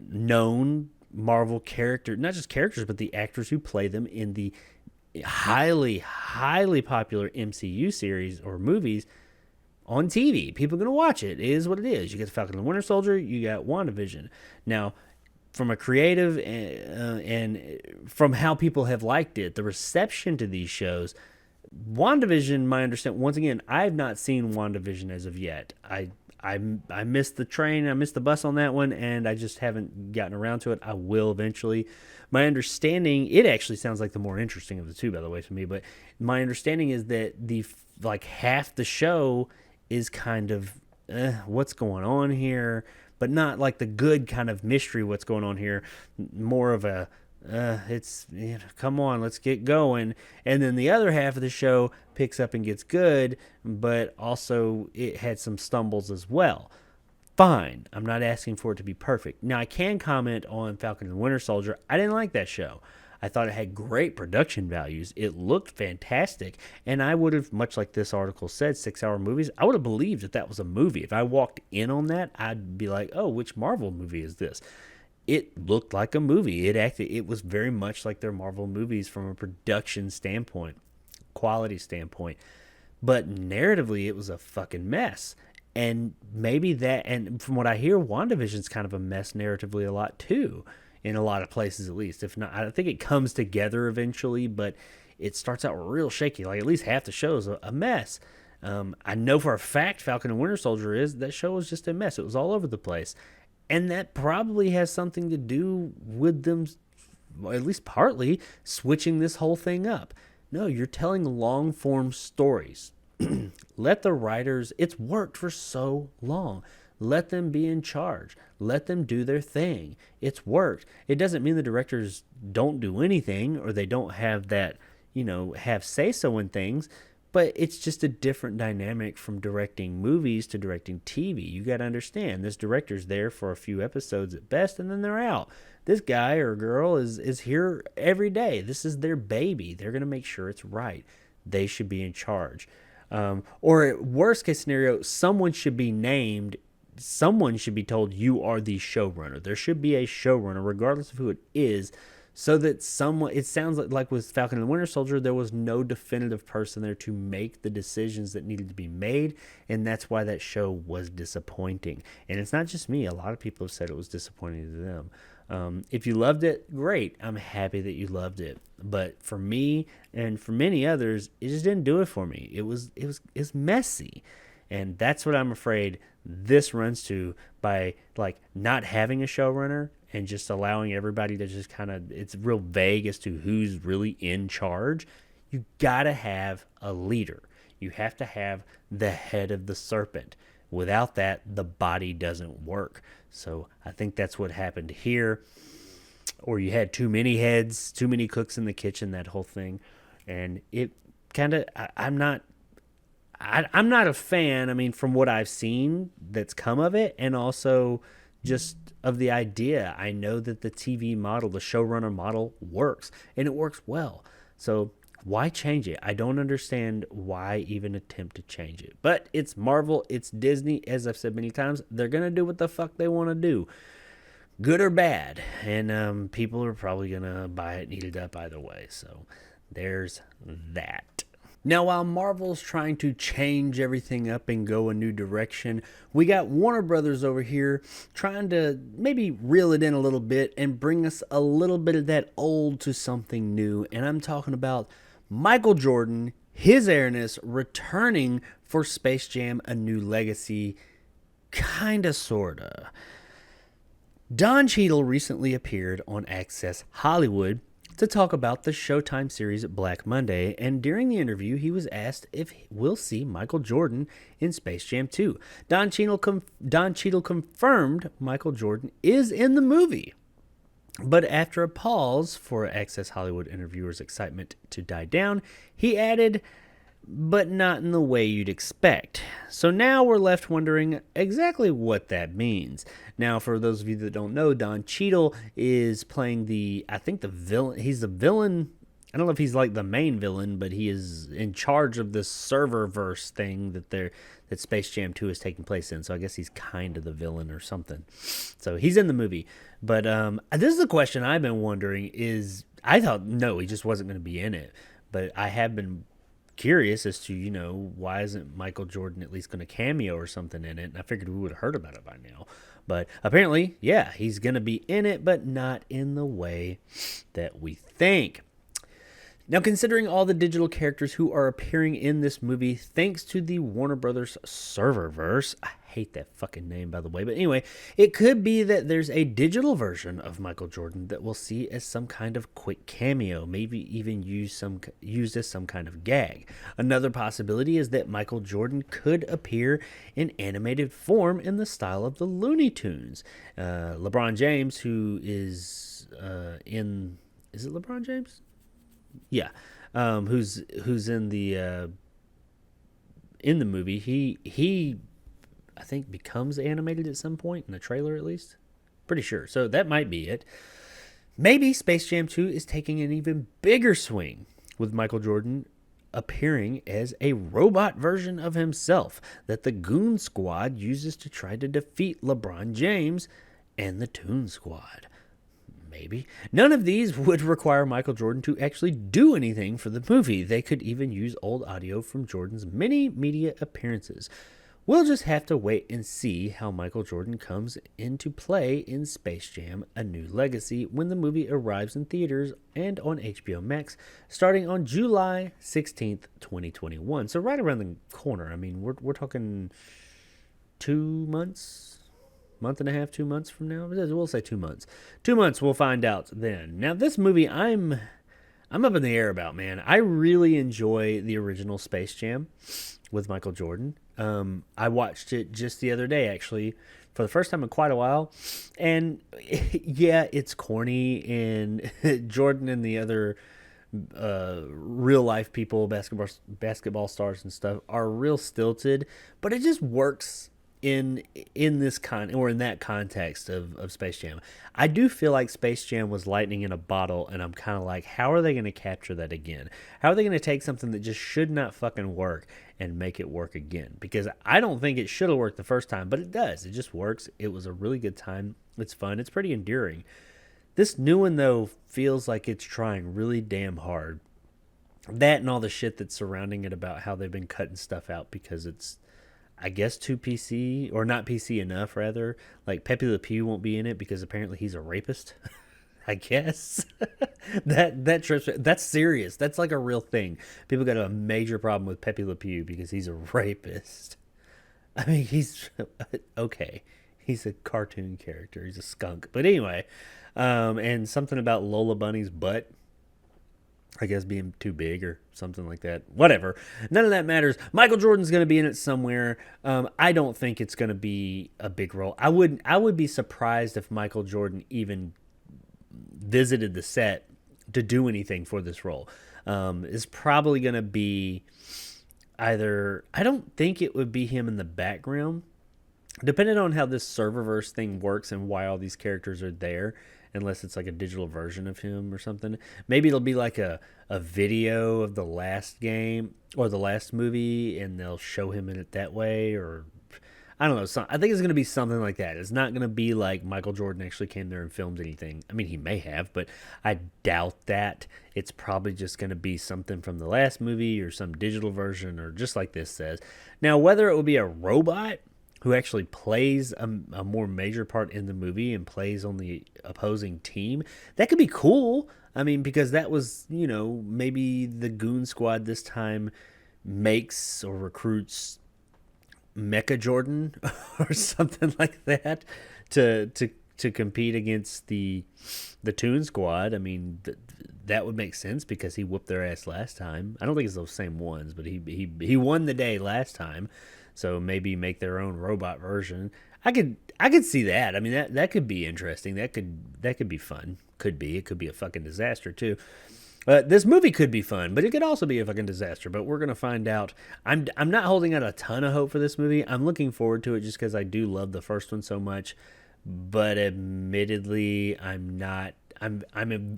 known Marvel characters, not just characters, but the actors who play them in the highly, highly popular MCU series or movies on TV. People are going to watch it. It is what it is. You got the Falcon and the Winter Soldier. You got WandaVision. Now, from a creative and from how people have liked it, the reception to these shows, WandaVision, my understanding, once again, I have not seen WandaVision as of yet. I missed the train, I missed the bus on that one, and I just haven't gotten around to it. I will eventually. My understanding, it actually sounds like the more interesting of the two, by the way, to me, but my understanding is that half the show is kind of what's going on here, but not like the good kind of mystery what's going on here, more of a it's, come on, let's get going. And then the other half of the show picks up and gets good, but also it had some stumbles as well. Fine, I'm not asking for it to be perfect. Now, I can comment on Falcon and the Winter Soldier. I didn't like that show. I thought it had great production values. It looked fantastic. And I would have, much like this article said, 6-hour movies, I would have believed that was a movie. If I walked in on that, I'd be like, oh, which Marvel movie is this? It looked like a movie. It was very much like their Marvel movies from a production standpoint, quality standpoint. But narratively, it was a fucking mess. And maybe that, and from what I hear, WandaVision's kind of a mess narratively a lot too. In a lot of places, at least. If not, I think it comes together eventually, but it starts out real shaky. Like, at least half the show is a mess. I know for a fact Falcon and Winter Soldier that show was just a mess. It was all over the place. And that probably has something to do with them, or at least partly, switching this whole thing up. No, you're telling long-form stories. Let the writers, it's worked for so long. Let them be in charge. Let them do their thing. It's worked. It doesn't mean the directors don't do anything or they don't have that, have say-so in things, but it's just a different dynamic from directing movies to directing TV. You got to understand, this director's there for a few episodes at best, and then they're out. This guy or girl is here every day. This is their baby. They're going to make sure it's right. They should be in charge. Or worst case scenario, someone should be named. Someone should be told, you are the showrunner. There should be a showrunner, regardless of who it is, so that someone, it sounds like with Falcon and the Winter Soldier, there was no definitive person there to make the decisions that needed to be made, and that's why that show was disappointing. And it's not just me. A lot of people have said it was disappointing to them. If you loved it, great. I'm happy that you loved it. But for me and for many others, it just didn't do it for me. It was messy. And that's what I'm afraid this runs to by not having a showrunner and just allowing everybody to just kind of, it's real vague as to who's really in charge. You got to have a leader. You have to have the head of the serpent. Without that, the body doesn't work. So I think that's what happened here. Or you had too many heads, too many cooks in the kitchen, that whole thing. And it kind of, I'm not a fan. I mean, from what I've seen that's come of it, and also just of the idea. I know that the TV model, the showrunner model works, and it works well. So why change it? I don't understand why even attempt to change it. But it's Marvel, it's Disney. As I've said many times, they're going to do what the fuck they want to do, good or bad. And people are probably going to buy it and eat it up either way. So there's that. Now, while Marvel's trying to change everything up and go a new direction, we got Warner Brothers over here trying to maybe reel it in a little bit and bring us a little bit of that old to something new. And I'm talking about Michael Jordan, his airness, returning for Space Jam: A New Legacy. Kinda, sorta. Don Cheadle recently appeared on Access Hollywood to talk about the Showtime series Black Monday, and during the interview, he was asked if we'll see Michael Jordan in Space Jam 2. Don Cheadle confirmed Michael Jordan is in the movie. But after a pause for Access Hollywood interviewers' excitement to die down, he added, but not in the way you'd expect. So now we're left wondering exactly what that means. Now, for those of you that don't know, Don Cheadle is playing the villain. He's the villain. I don't know if he's like the main villain, but he is in charge of this serververse thing that Space Jam 2 is taking place in. So I guess he's kind of the villain or something. So he's in the movie. But this is a question I've been wondering I thought, no, he just wasn't going to be in it. But I have been curious as to, why isn't Michael Jordan at least going to cameo or something in it? And I figured we would have heard about it by now. But apparently, yeah, he's going to be in it, but not in the way that we think. Now, considering all the digital characters who are appearing in this movie, thanks to the Warner Brothers serververse, I hate that fucking name, by the way, but anyway, it could be that there's a digital version of Michael Jordan that we'll see as some kind of quick cameo, maybe even used as some kind of gag. Another possibility is that Michael Jordan could appear in animated form in the style of the Looney Tunes. LeBron James, who is is it LeBron James? Yeah, who's in the movie? He I think becomes animated at some point in the trailer, at least. Pretty sure. So that might be it. Maybe Space Jam 2 is taking an even bigger swing with Michael Jordan appearing as a robot version of himself that the Goon Squad uses to try to defeat LeBron James and the Toon Squad. Maybe. None of these would require Michael Jordan to actually do anything for the movie. They could even use old audio from Jordan's many media appearances. We'll just have to wait and see how Michael Jordan comes into play in Space Jam: A New Legacy when the movie arrives in theaters and on HBO Max starting on July 16th, 2021. So right around the corner. I mean, we're talking 2 months? Month and a half, 2 months from now? We'll say 2 months. 2 months, we'll find out then. Now, this movie, I'm up in the air about, man. I really enjoy the original Space Jam with Michael Jordan. I watched it just the other day, actually, for the first time in quite a while. And, yeah, it's corny, and Jordan and the other real-life people, basketball stars and stuff, are real stilted. But it just works in this in that context of Space Jam. I do feel like Space Jam was lightning in a bottle, and I'm kind of like, how are they going to capture that again? How are they going to take something that just should not fucking work and make it work again? Because I don't think it should have worked the first time, but it does. It just works. It was a really good time. It's fun. It's pretty enduring. This new one, though, feels like it's trying really damn hard. That and all the shit that's surrounding it about how they've been cutting stuff out because it's, I guess, too PC, or not PC enough, rather. Like, Pepe Le Pew won't be in it because apparently he's a rapist. I guess. that trips. That's serious. That's like a real thing. People got a major problem with Pepe Le Pew because he's a rapist. I mean, he's okay. He's a cartoon character. He's a skunk. But anyway, and something about Lola Bunny's butt, I guess, being too big or something like that. Whatever. None of that matters. Michael Jordan's going to be in it somewhere. I don't think it's going to be a big role. I would be surprised if Michael Jordan even visited the set to do anything for this role. It's probably going to be either, I don't think it would be him in the background. depending on how this serververse thing works and why all these characters are there, unless it's like a digital version of him or something, maybe it'll be like a video of the last game or the last movie, and they'll show him in it that way, or I don't know. I think it's going to be something like that. It's not going to be like Michael Jordan actually came there and filmed anything. I mean, he may have, but I doubt that. It's probably just going to be something from the last movie or some digital version, or just like this says. Now, whether it will be a robot who actually plays a more major part in the movie and plays on the opposing team, that could be cool. I mean, because that was, maybe the Goon Squad this time makes or recruits Mecha Jordan or something like that to compete against the Toon Squad. I mean, that would make sense because he whooped their ass last time. I don't think it's those same ones, but he won the day last time. So maybe make their own robot version. I could see that. I mean, that could be interesting. That could be fun. It could be a fucking disaster too. This movie could be fun, but it could also be a fucking disaster. But we're gonna find out. I'm not holding out a ton of hope for this movie. I'm looking forward to it just because I do love the first one so much. But admittedly, I'm not. I'm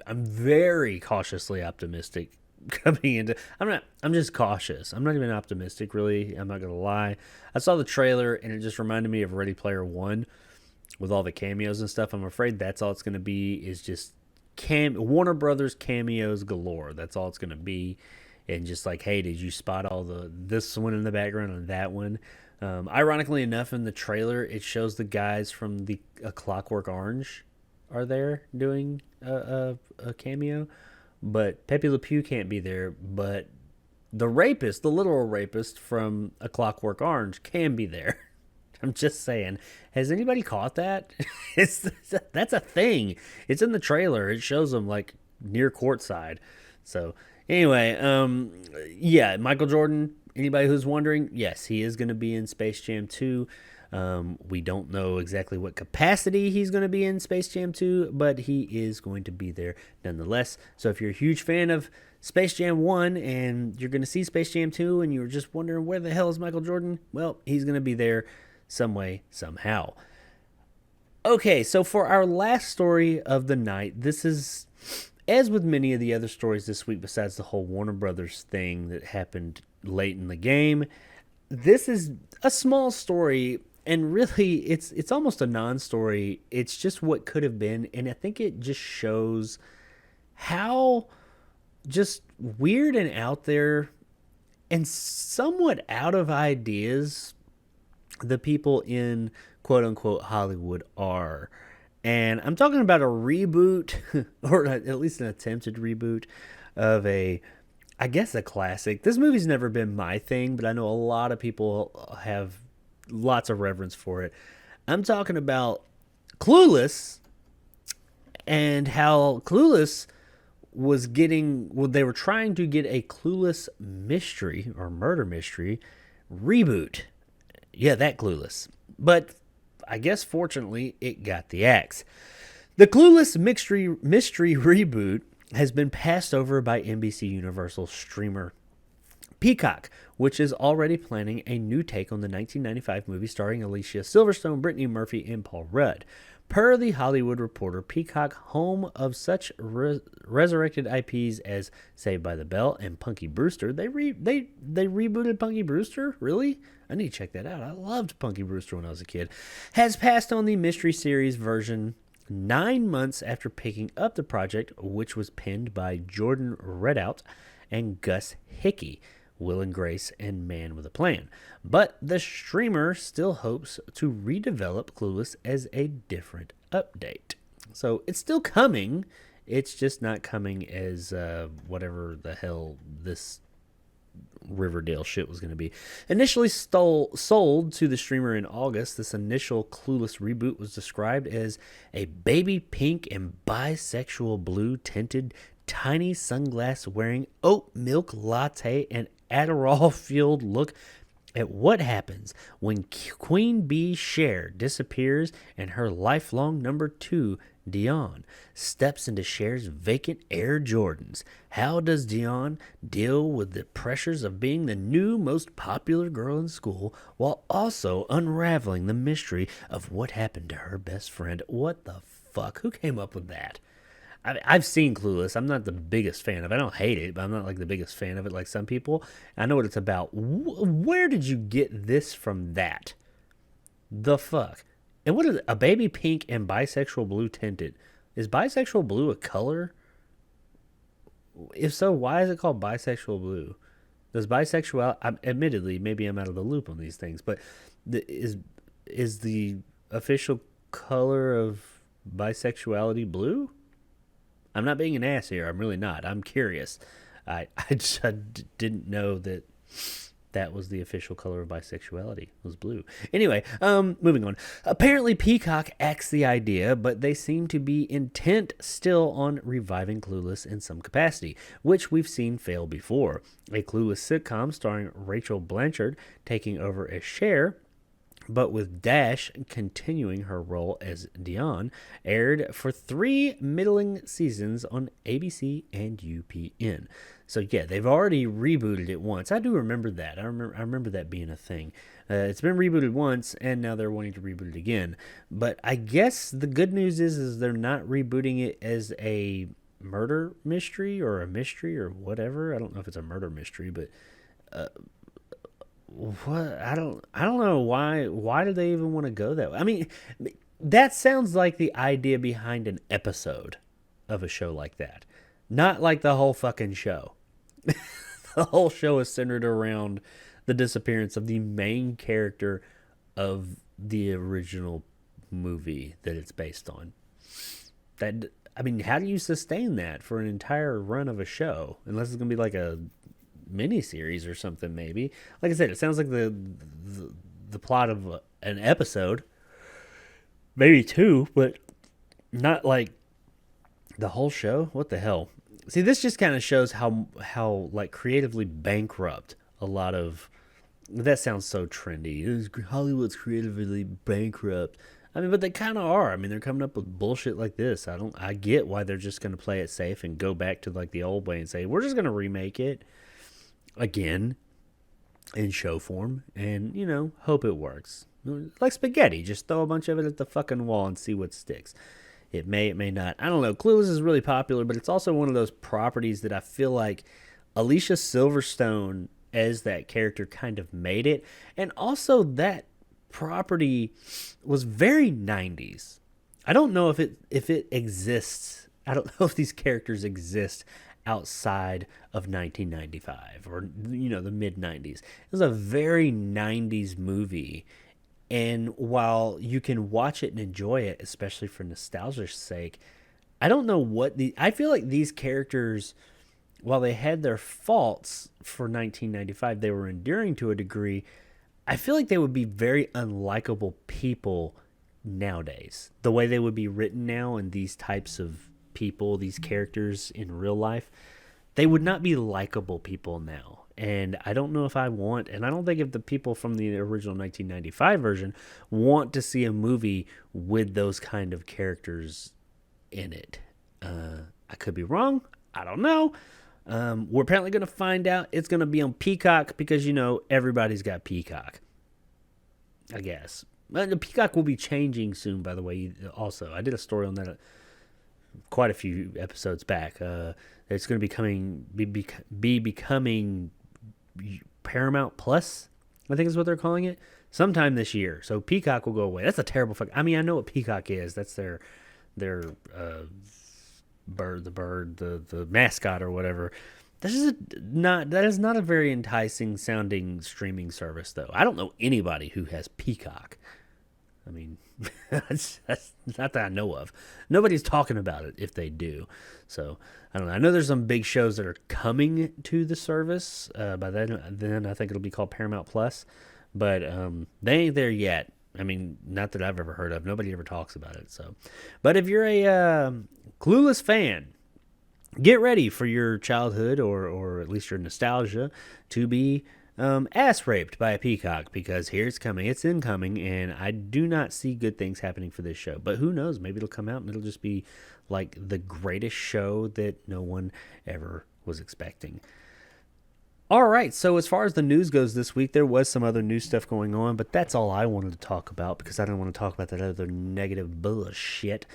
very cautiously optimistic coming into. I'm just cautious. I'm not even optimistic, really. I'm not gonna lie. I saw the trailer and it just reminded me of Ready Player One with all the cameos and stuff. I'm afraid that's all it's gonna be. Is just Warner Brothers cameos galore. That's all it's gonna be, and just like, hey, did you spot all this one in the background and that one? Ironically enough, in the trailer, it shows the guys from the Clockwork Orange are there doing a cameo, but Pepe Le Pew can't be there. But the rapist, the literal rapist from A Clockwork Orange, can be there. I'm just saying. Has anybody caught that? That's a thing. It's in the trailer. It shows them like near courtside. So anyway, yeah, Michael Jordan. Anybody who's wondering, yes, he is going to be in Space Jam 2. We don't know exactly what capacity he's going to be in Space Jam 2, but he is going to be there nonetheless. So if you're a huge fan of Space Jam 1 and you're going to see Space Jam 2 and you're just wondering where the hell is Michael Jordan, well, he's going to be there some way, somehow. Okay, so for our last story of the night, this is, as with many of the other stories this week, besides the whole Warner Brothers thing that happened late in the game, this is a small story, and really it's almost a non-story. It's just what could have been, and I think it just shows how just weird and out there and somewhat out of ideas the people in quote-unquote Hollywood are. And I'm talking about a reboot, or at least an attempted reboot of I guess a classic. This movie's never been my thing, but I know a lot of people have lots of reverence for it. I'm talking about Clueless, and how Clueless was they were trying to get a Clueless mystery or murder mystery reboot. Yeah, that Clueless. But I guess fortunately it got the axe. The Clueless mystery reboot has been passed over by NBC Universal streamer Peacock, which is already planning a new take on the 1995 movie starring Alicia Silverstone, Brittany Murphy, and Paul Rudd. Per The Hollywood Reporter, Peacock, home of such resurrected IPs as Saved by the Bell and Punky Brewster. They rebooted Punky Brewster? Really? I need to check that out. I loved Punky Brewster when I was a kid. Has passed on the mystery series version 9 months after picking up the project, which was penned by Jordan Redout and Gus Hickey, Will and Grace, and Man with a Plan. But the streamer still hopes to redevelop Clueless as a different update. So it's still coming. It's just not coming as whatever the hell this Riverdale shit was going to be. Initially sold to the streamer in August, this initial Clueless reboot was described as a baby pink and bisexual blue tinted, tiny sunglass wearing, oat milk latte and Adderall fueled look at what happens when Queen Bee Cher disappears and her lifelong number 2 Dion steps into Cher's vacant Air Jordans. How does Dion deal with the pressures of being the new most popular girl in school while also unraveling the mystery of what happened to her best friend? What the fuck? Who came up with that? I've seen Clueless. I'm not the biggest fan of it. I don't hate it, but I'm not like the biggest fan of it like some people. I know what it's about. Where did you get this from that? The fuck? And what is it? A baby pink and bisexual blue tinted? Is bisexual blue a color? If so, why is it called bisexual blue? Does bisexual? Admittedly, maybe I'm out of the loop on these things, but is the official color of bisexuality blue? I'm not being an ass here. I'm really not. I'm curious. I didn't know that was the official color of bisexuality. It was blue. Anyway, moving on. Apparently, Peacock axed the idea, but they seem to be intent still on reviving Clueless in some capacity, which we've seen fail before. A Clueless sitcom starring Rachel Blanchard taking over as Cher, but with Dash continuing her role as Dion, aired for 3 middling seasons on ABC and UPN. So yeah, they've already rebooted it once. I do remember that. I remember that being a thing. It's been rebooted once, and now they're wanting to reboot it again. But I guess the good news is they're not rebooting it as a murder mystery or a mystery or whatever. I don't know if it's a murder mystery, but what I don't know why do they even want to go that way? I mean, that sounds like the idea behind an episode of a show like that, not like the whole fucking show. The whole show is centered around the disappearance of the main character of the original movie that it's based on. That, I mean, how do you sustain that for an entire run of a show? Unless it's gonna be like a miniseries or something, maybe. Like I said, it sounds like the plot of an episode, maybe 2, but not like the whole show. What the hell? See, this just kind of shows how like creatively bankrupt a lot of. That sounds so trendy. Hollywood's creatively bankrupt. I mean, but they kind of are. I mean, they're coming up with bullshit like this. I get why they're just going to play it safe and go back to like the old way and say we're just going to remake it again in show form and, you know, hope it works. Like spaghetti, just throw a bunch of it at the fucking wall and see what sticks. It may not. I don't know. Clueless is really popular, but it's also one of those properties that I feel like Alicia Silverstone as that character kind of made it. And also that property was very 90s. I don't know if it exists. I don't know if these characters exist outside of 1995 or, you know, the mid 90s. It was a very 90s movie, and while you can watch it and enjoy it, especially for nostalgia's sake, I don't know I feel like these characters, while they had their faults for 1995, they were endearing to a degree. I feel like they would be very unlikable people nowadays. The way they would be written now, and these types of people, these characters in real life, they would not be likable people now. And I don't know if I want, and I don't think if the people from the original 1995 version want to see a movie with those kind of characters in it. I could be wrong. I don't know. We're apparently going to find out. It's going to be on Peacock because, you know, everybody's got Peacock, I guess. The Peacock will be changing soon, by the way. Also, I did a story on that quite a few episodes back. It's going to be becoming Paramount Plus, I think is what they're calling it, sometime this year. So Peacock will go away. That's a terrible fuck. I mean, I know what Peacock is. That's their bird, the mascot or whatever. That is not a very enticing sounding streaming service, though. I don't know anybody who has Peacock. I mean, that's not that I know of. Nobody's talking about it if they do. So, I don't know. I know there's some big shows that are coming to the service. By then I think it'll be called Paramount Plus. But they ain't there yet. I mean, not that I've ever heard of. Nobody ever talks about it. So, but if you're a Clueless fan, get ready for your childhood or at least your nostalgia to be ass raped by a peacock, because here it's coming. It's incoming, and I do not see good things happening for this show. But who knows? Maybe it'll come out and it'll just be like the greatest show that no one ever was expecting. All right, so as far as the news goes this week, there was some other news stuff going on, but that's all I wanted to talk about because I don't want to talk about that other negative bullshit.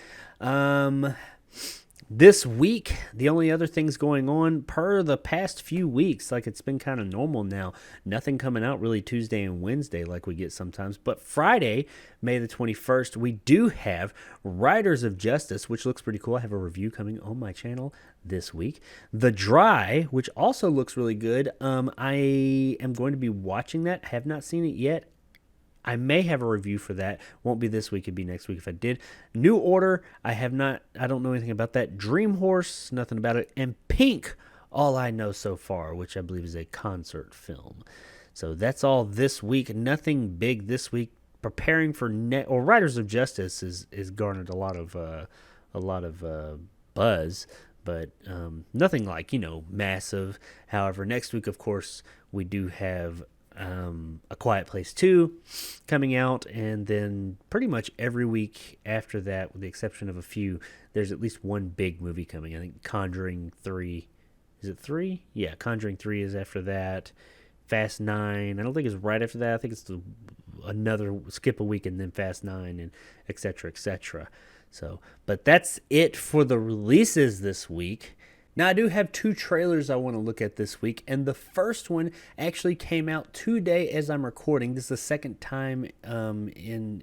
This week, the only other things going on per the past few weeks, like it's been kind of normal now, nothing coming out really Tuesday and Wednesday like we get sometimes. But Friday, May the 21st, we do have Riders of Justice, which looks pretty cool. I have a review coming on my channel this week. The Dry, which also looks really good. I am going to be watching that. I have not seen it yet. I may have a review for that. Won't be this week. It'd be next week if I did. New Order. I don't know anything about that. Dream Horse. Nothing about it. And Pink. All I know so far, which I believe is a concert film. So that's all this week. Nothing big this week. Preparing for Riders of Justice is garnered a lot of buzz, but nothing like massive. However, next week, of course, we do have A Quiet Place 2 coming out, and then pretty much every week after that, with the exception of a few, there's at least one big movie coming. I think Conjuring 3. Is it 3? Yeah, Conjuring 3 is after that. Fast 9. I don't think it's right after that. I think it's another skip a week and then Fast 9 and et cetera, et cetera. So, but that's it for the releases this week. Now, I do have 2 trailers I want to look at this week, and the first one actually came out today as I'm recording. This is the second time in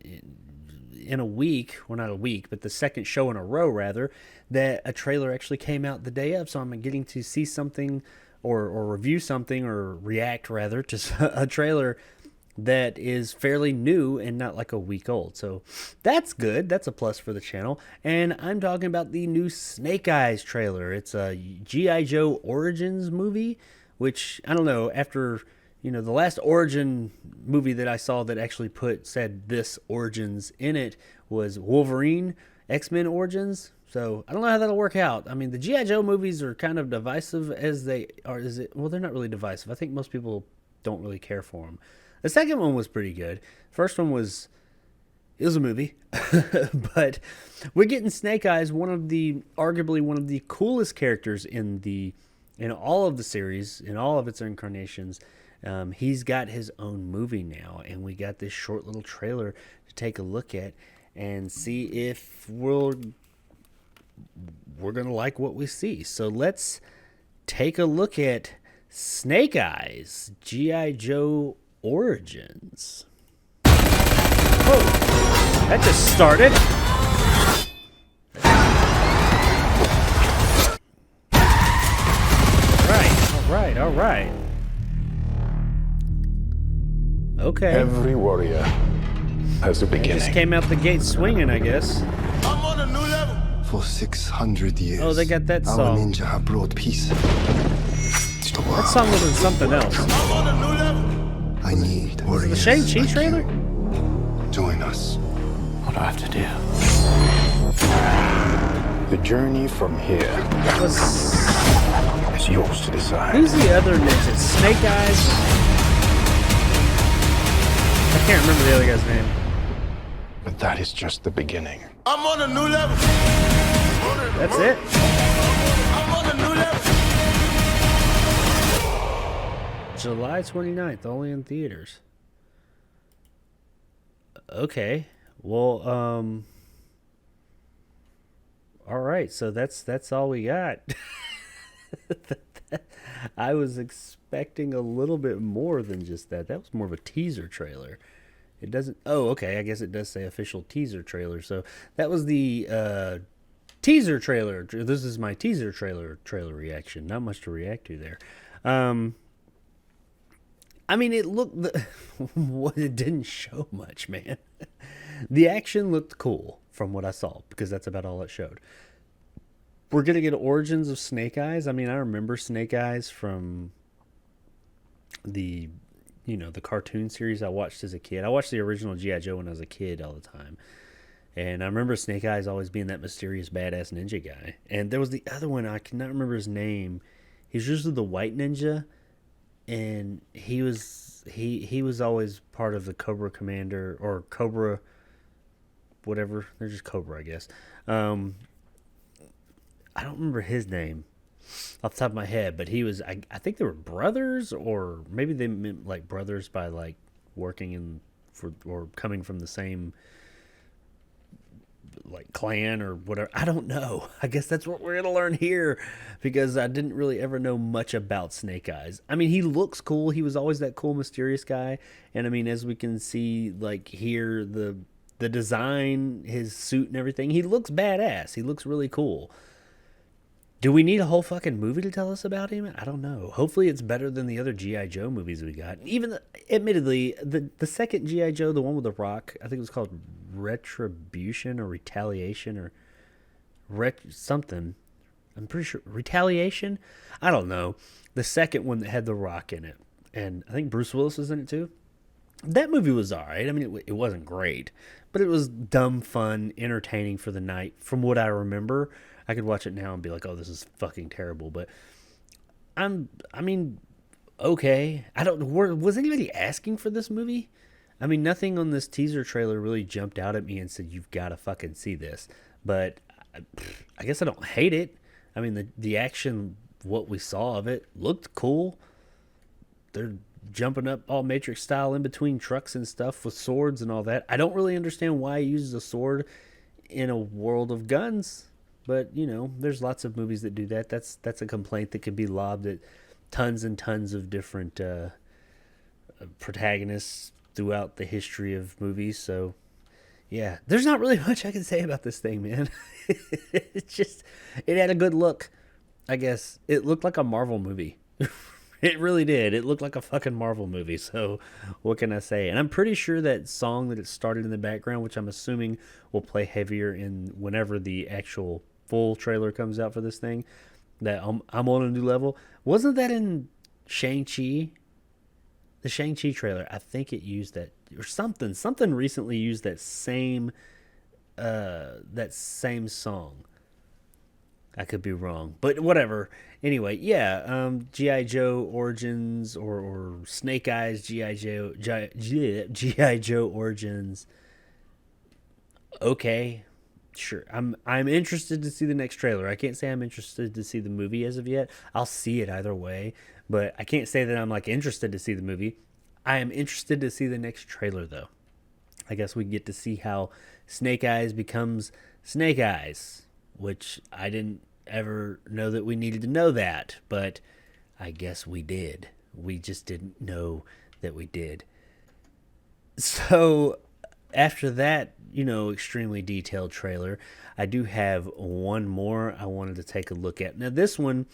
a week, well, not a week, but the second show in a row, rather, that a trailer actually came out the day of, so I'm getting to see something or review something or react, rather, to a trailer that is fairly new and not like a week old. So that's good. That's a plus for the channel. And I'm talking about the new Snake Eyes trailer. It's a G.I. Joe Origins movie, which, I don't know, after, the last Origin movie that I saw that actually said this Origins in it was Wolverine, X-Men Origins. So I don't know how that'll work out. I mean, the G.I. Joe movies are kind of divisive as they are. Well, they're not really divisive. I think most people don't really care for them. The second one was pretty good. First one was a movie, but we're getting Snake Eyes, arguably one of the coolest characters in all of the series, in all of its incarnations. He's got his own movie now, and we got this short little trailer to take a look at and see if we're gonna like what we see. So let's take a look at Snake Eyes, G.I. Joe Origins. Oh, that just started. All right. Okay. Every warrior has a beginning. Just came out the gate swinging, I guess. I'm on a new level. For 600 years, Oh, they got that our song. ninja have brought peace to the world. That song was in something else. I'm on a new level. I need The warriors Shang-Chi like trailer? you. Join us. What do I have to do? The journey from here is yours to decide. Who's the other ninja? Snake Eyes? I can't remember the other guy's name. But that is just the beginning. I'm on a new level. That's it? I'm on a new level. July 29th, only in theaters. Okay. Well, all right, so that's all we got. I was expecting a little bit more than just that. That was more of a teaser trailer. It doesn't... Oh, okay, I guess it does say official teaser trailer. So that was the teaser trailer. This is my teaser trailer reaction. Not much to react to there. I mean, it looked... it didn't show much, man. The action looked cool from what I saw, because that's about all it showed. We're going to get origins of Snake Eyes. I mean, I remember Snake Eyes from the cartoon series I watched as a kid. I watched the original G.I. Joe when I was a kid all the time. And I remember Snake Eyes always being that mysterious, badass ninja guy. And there was the other one, I cannot remember his name. He's usually the white ninja. and he was always part of the Cobra Commander or Cobra, whatever. They're just Cobra, I guess. I don't remember his name off the top of my head, but he was. I think they were brothers, or maybe they meant like brothers by like working in for or coming from the same like clan or whatever. I don't know. I guess that's what we're gonna learn here, because I didn't really ever know much about Snake Eyes. I mean, he looks cool. He was always that cool, mysterious guy. And I mean, as we can see, like here, the design, his suit and everything, he looks badass. He looks really cool. Do we need a whole fucking movie to tell us about him? I don't know. Hopefully it's better than the other G.I. Joe movies we got. Even, admittedly, the second G.I. Joe, the one with The Rock, I think it was called Retribution or Retaliation or something. I'm pretty sure. Retaliation? I don't know. The second one that had The Rock in it. And I think Bruce Willis was in it too. That movie was alright. I mean, it wasn't great. But it was dumb, fun, entertaining for the night. From what I remember, I could watch it now and be like, oh, this is fucking terrible. But I mean, okay. Was anybody asking for this movie? I mean, nothing on this teaser trailer really jumped out at me and said, you've got to fucking see this. But I guess I don't hate it. I mean, the action, what we saw of it, looked cool. They're jumping up all Matrix style in between trucks and stuff with swords and all that. I don't really understand why he uses a sword in a world of guns. But, you know, there's lots of movies that do that. That's a complaint that could be lobbed at tons and tons of different protagonists throughout the history of movies. So, yeah, there's not really much I can say about this thing, man. It's just, it had a good look, I guess. It looked like a Marvel movie. It really did. It looked like a fucking Marvel movie. So what can I say? And I'm pretty sure that song that it started in the background, which I'm assuming will play heavier in whenever the actual full trailer comes out for this thing, that I'm on a new level. Wasn't that in Shang-Chi? The Shang-Chi trailer, I think it used that, or something. Something recently used that same song. I could be wrong, but whatever. Anyway, yeah, G.I. Joe Origins or Snake Eyes G.I. Joe Origins. Okay, sure. I'm interested to see the next trailer. I can't say I'm interested to see the movie as of yet. I'll see it either way, but I can't say that I'm like interested to see the movie. I am interested to see the next trailer though. I guess we get to see how Snake Eyes becomes Snake Eyes, which I didn't ever know that we needed to know that, but I guess we did. We just didn't know that we did. So after that, you know, extremely detailed trailer, I do have one more I wanted to take a look at. Now this one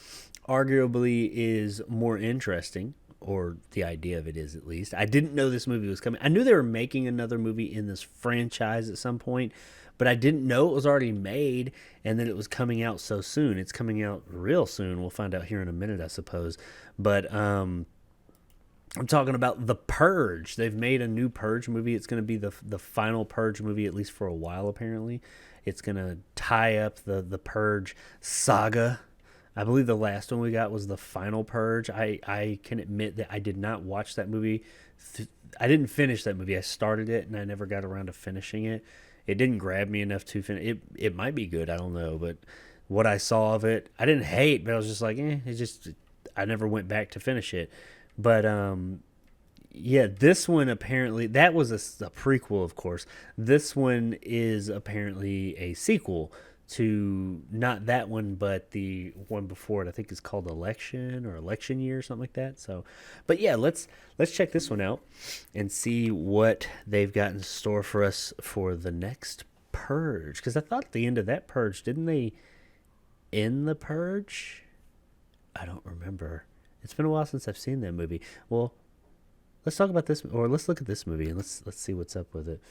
arguably is more interesting, or the idea of it is at least. I didn't know this movie was coming. I knew they were making another movie in this franchise at some point, but I didn't know it was already made and that it was coming out so soon. It's coming out real soon. We'll find out here in a minute, I suppose. But I'm talking about The Purge. They've made a new Purge movie. It's going to be the final Purge movie, at least for a while, apparently. It's going to tie up the Purge saga. I believe the last one we got was the final Purge. I can admit that I did not watch that movie. I didn't finish that movie. I started it and I never got around to finishing it. It didn't grab me enough to finish. It might be good. I don't know. But what I saw of it, I didn't hate, but I was just like, I never went back to finish it. But, yeah, this one apparently, that was a prequel, of course. This one is apparently a sequel to not that one, but the one before it. I think it's called Election or Election Year or something like that. So, but yeah, let's check this one out and see what they've got in store for us for the next Purge. Because I thought at the end of that Purge, didn't they end the Purge? I don't remember. It's been a while since I've seen that movie. Well, let's talk about this, or let's look at this movie and let's see what's up with it.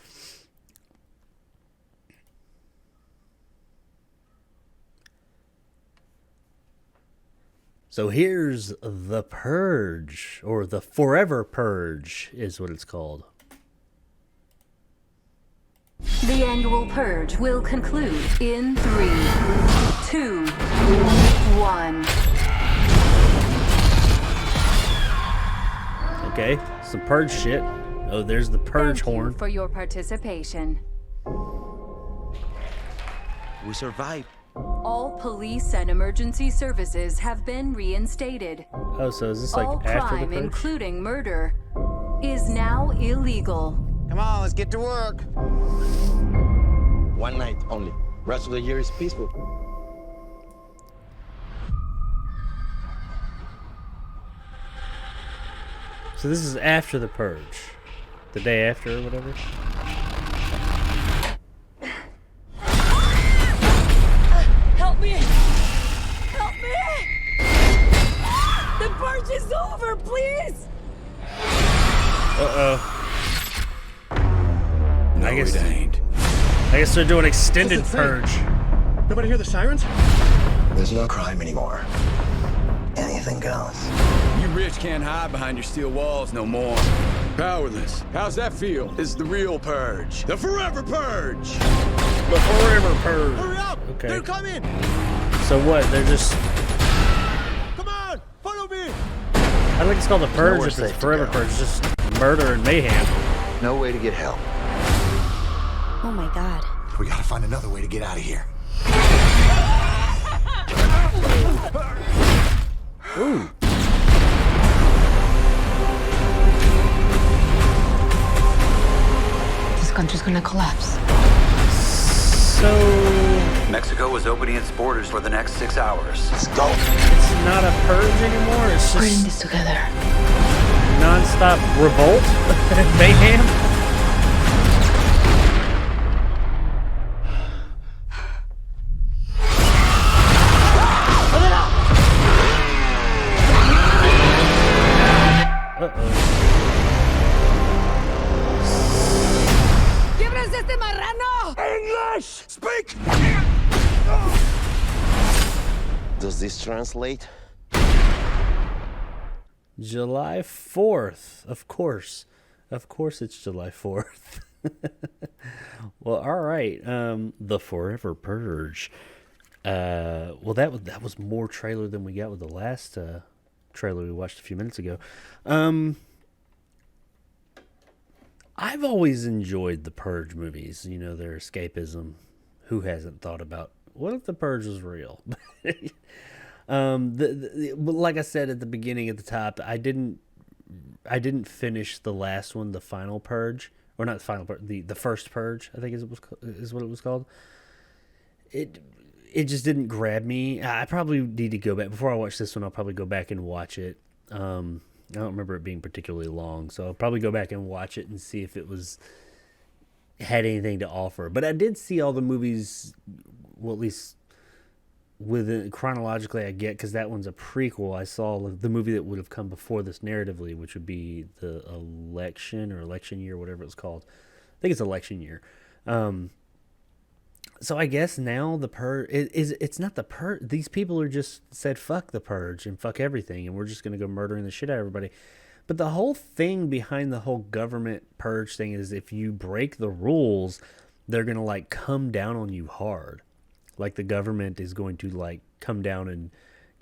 So here's The Purge, or The Forever Purge is what it's called. The annual Purge will conclude in 3, 2, 1. Okay, some Purge shit. Oh, there's the Purge Thank horn. you for your participation. We survived. All police and emergency services have been reinstated. Oh, so is this like All after the crime, Purge? including murder, is now illegal. Come on, let's get to work. One night only. Rest of the year is peaceful. So this is after the Purge. The day after or whatever? Help me! Help me! The purge is over, please! Uh-oh. No, I guess- it ain't. I guess they're doing extended Purge. Nobody hear the sirens? There's no crime anymore. Anything goes. You rich can't hide behind your steel walls no more. Powerless. How's that feel? It's the real purge. The forever purge. The forever Purge. Hurry up! Okay. They're coming! So what? They're just... Come on! Follow me! I don't think it's called the Purge nowhere if safe it's to forever go. Purge. It's just murder and mayhem. No way to get help. Oh my god. We gotta find another way to get out of here. Ooh. This country's gonna collapse. So... Mexico is opening its borders for the next 6 hours. Let's go. It's not a Purge anymore. It's We're in just this together. non-stop revolt and mayhem. ¡Quiebres este marrano! English! Speak! Does this translate? July 4th. Of course. Of course it's July 4th. Well, all right. The Forever Purge. Well, that was more trailer than we got with the last trailer we watched a few minutes ago. I've always enjoyed the Purge movies. You know, their escapism. Who hasn't thought about, what if the Purge was real? But like I said at the beginning, at the top, I didn't finish the last one, the final Purge, or not the final Purge, the first Purge, I think is what it was called. It just didn't grab me. I probably need to go back before I watch this one. I'll probably go back and watch it. I don't remember it being particularly long, so I'll probably go back and watch it and see if it had anything to offer. But I did see all the movies, well, at least within chronologically, I get, because that one's a prequel. I saw the movie that would have come before this narratively, which would be the election year, whatever it's called. I think it's election year. So I guess now the Purge it's not the Purge. These people are just said fuck the Purge and fuck everything, and we're just gonna go murdering the shit out of everybody. But the whole thing behind the whole government Purge thing is if you break the rules, they're gonna like come down on you hard. Like the government is going to like come down and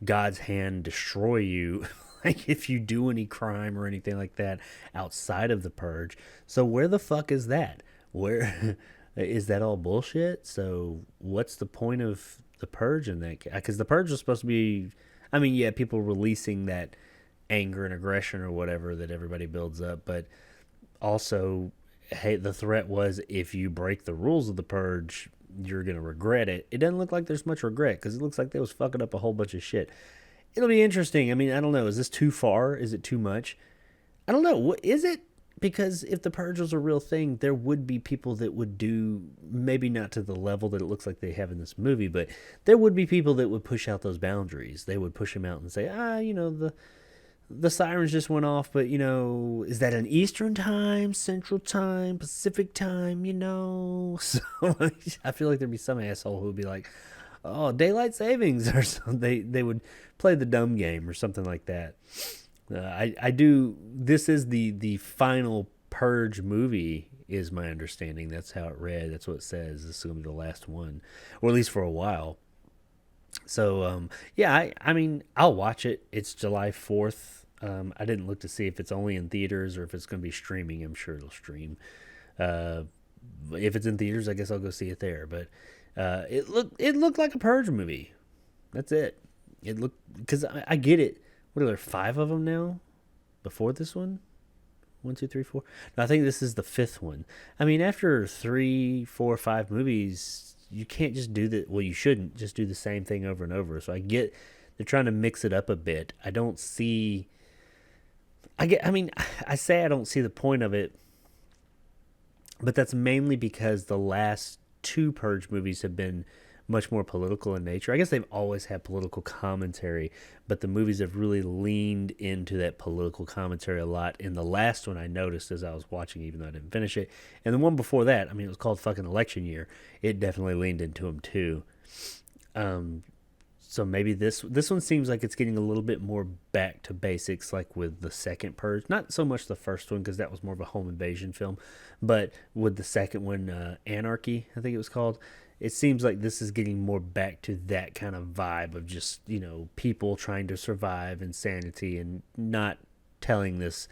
God's hand destroy you. Like if you do any crime or anything like that outside of the Purge. So where the fuck is that? Where is that all bullshit? So what's the point of the Purge in that? Because the Purge was supposed to be, I mean, yeah, people releasing that anger and aggression or whatever that everybody builds up, but also, hey, the threat was if you break the rules of the Purge, you're gonna regret it. It doesn't look like there's much regret because it looks like they was fucking up a whole bunch of shit. It'll be interesting. I mean, I don't know. Is this too far? Is it too much? I don't know. What is it? Because if the Purge was a real thing, there would be people that would do, maybe not to the level that it looks like they have in this movie, but there would be people that would push out those boundaries. They would push them out and say, you know, the sirens just went off, but, you know, is that an Eastern time, Central time, Pacific time, you know? So I feel like there'd be some asshole who would be like, oh, daylight savings or something. They would play the dumb game or something like that. I do. This is the final Purge movie, is my understanding. That's how it read. That's what it says. This is going to be the last one, or at least for a while. So, yeah, I mean, I'll watch it. It's July 4th. I didn't look to see if it's only in theaters or if it's going to be streaming. I'm sure it'll stream. If it's in theaters, I guess I'll go see it there. But it looked like a Purge movie. That's it. It looked, because I get it. What are there, 5 of them now? Before this one? 1, 2, 3, 4. No, I think this is the 5th one. I mean, after 3, 4, 5 movies, you can't just do that. Well, you shouldn't just do the same thing over and over. So I get they're trying to mix it up a bit. I don't see. I say I don't see the point of it, but that's mainly because the last 2 Purge movies have been much more political in nature. I guess they've always had political commentary, but the movies have really leaned into that political commentary a lot. In the last one, I noticed as I was watching, even though I didn't finish it, and the one before that, I mean, it was called fucking Election Year. It definitely leaned into them too. So maybe this one seems like it's getting a little bit more back to basics, like with the second Purge. Not so much the first one, because that was more of a home invasion film, but with the second one, Anarchy, I think it was called. It seems like this is getting more back to that kind of vibe of just, people trying to survive insanity and not telling this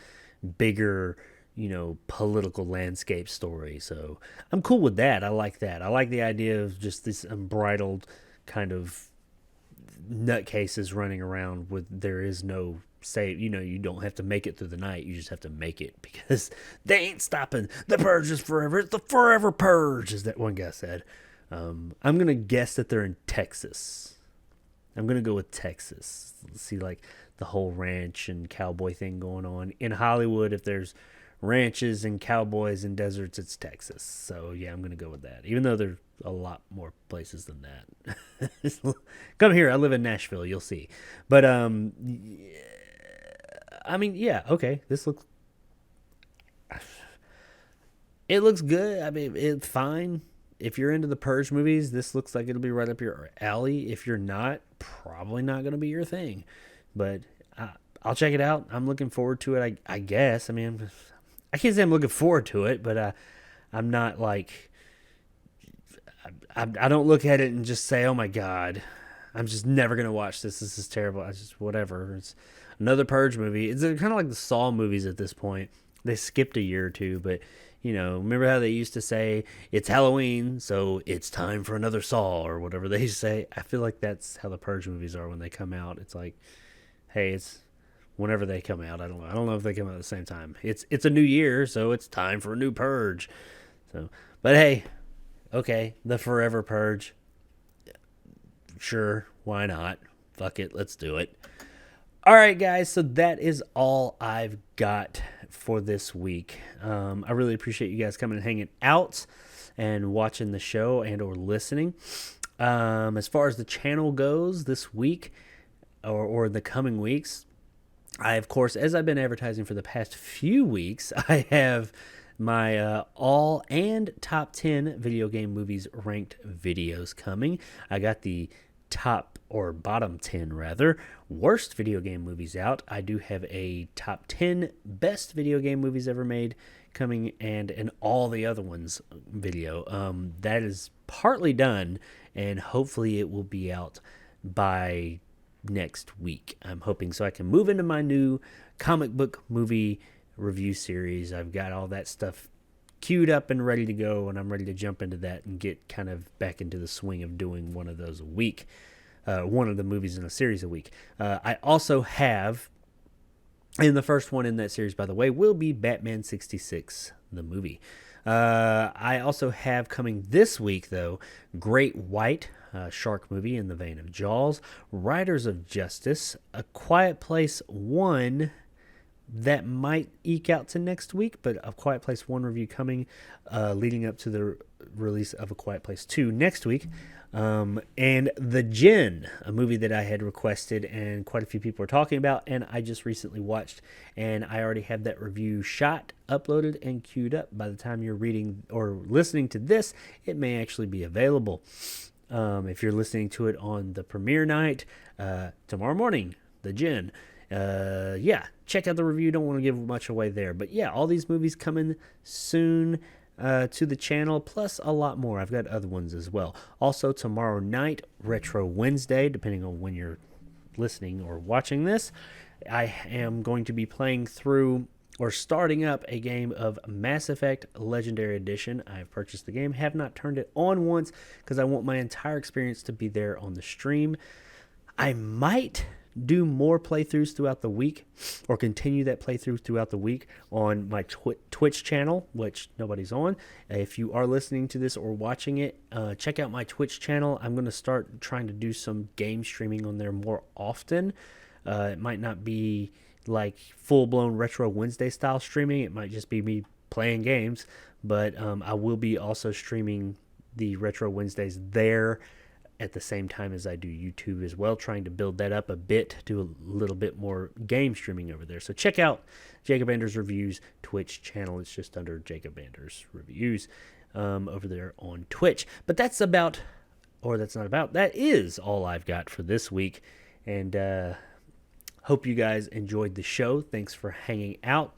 bigger, political landscape story. So I'm cool with that. I like that. I like the idea of just this unbridled kind of nutcases running around with there is no save. You don't have to make it through the night. You just have to make it, because they ain't stopping. The Purge is forever. It's the forever Purge, as that one guy said. I'm going to guess that they're in Texas. I'm going to go with Texas. See, like, the whole ranch and cowboy thing going on. In Hollywood, if there's ranches and cowboys and deserts, it's Texas. So, yeah, I'm going to go with that. Even though there's a lot more places than that. Come here. I live in Nashville. You'll see. But, I mean, yeah, okay. This looks... It looks good. I mean, it's fine. If you're into the Purge movies, this looks like it'll be right up your alley. If you're not, probably not going to be your thing. But I'll check it out. I'm looking forward to it, I guess. I mean, I can't say I'm looking forward to it, but I'm not like... I don't look at it and just say, oh my God, I'm just never going to watch this. This is terrible. I just, whatever. It's another Purge movie. It's kind of like the Saw movies at this point. They skipped a year or two, but... remember how they used to say, it's Halloween, so it's time for another Saw, or whatever they say? I feel like that's how the Purge movies are when they come out. It's like, hey, it's whenever they come out. I don't know if they come out at the same time. It's a new year, so it's time for a new Purge. So, but hey, okay, the forever Purge. Sure, why not? Fuck it, let's do it. All right, guys, so that is all I've got for this week. I really appreciate you guys coming and hanging out and watching the show and or listening. As far as the channel goes this week or the coming weeks, I, of course, as I've been advertising for the past few weeks, I have my all and top 10 video game movies ranked videos coming. I got the top or bottom 10 rather worst video game movies out. I do have a top 10 best video game movies ever made coming, and an all the other ones video. That is partly done, and hopefully it will be out by next week. I'm hoping, so I can move into my new comic book movie review series. I've got all that stuff queued up and ready to go, and I'm ready to jump into that and get kind of back into the swing of doing one of those a week, one of the movies in a series a week. I also have, and the first one in that series, by the way, will be Batman 66, the movie. I also have coming this week, though, Great White, shark movie in the vein of Jaws, Riders of Justice, A Quiet Place 1, that might eke out to next week, but A Quiet Place 1 review coming, leading up to the release of A Quiet Place 2 next week. And The Djinn, a movie that I had requested and quite a few people are talking about, and I just recently watched, and I already have that review shot, uploaded, and queued up. By the time you're reading or listening to this, it may actually be available. If you're listening to it on the premiere night, tomorrow morning, The Djinn. Yeah, check out the review. Don't want to give much away there. But yeah, all these movies coming soon to the channel, plus a lot more. I've got other ones as well. Also, tomorrow night, Retro Wednesday, depending on when you're listening or watching this, I am going to be playing through or starting up a game of Mass Effect Legendary Edition. I've purchased the game, have not turned it on once because I want my entire experience to be there on the stream. I might do more playthroughs throughout the week or continue that playthrough throughout the week on my Twitch channel, which nobody's on. If you are listening to this or watching it, check out my Twitch channel. I'm going to start trying to do some game streaming on there more often. It might not be like full-blown Retro Wednesday style streaming. It might just be me playing games, but I will be also streaming the Retro Wednesdays there at the same time as I do YouTube as well, trying to build that up a bit, do a little bit more game streaming over there. So check out Jacob Anders Reviews Twitch channel. It's just under Jacob Anders Reviews over there on Twitch. But that is all I've got for this week. And hope you guys enjoyed the show. Thanks for hanging out.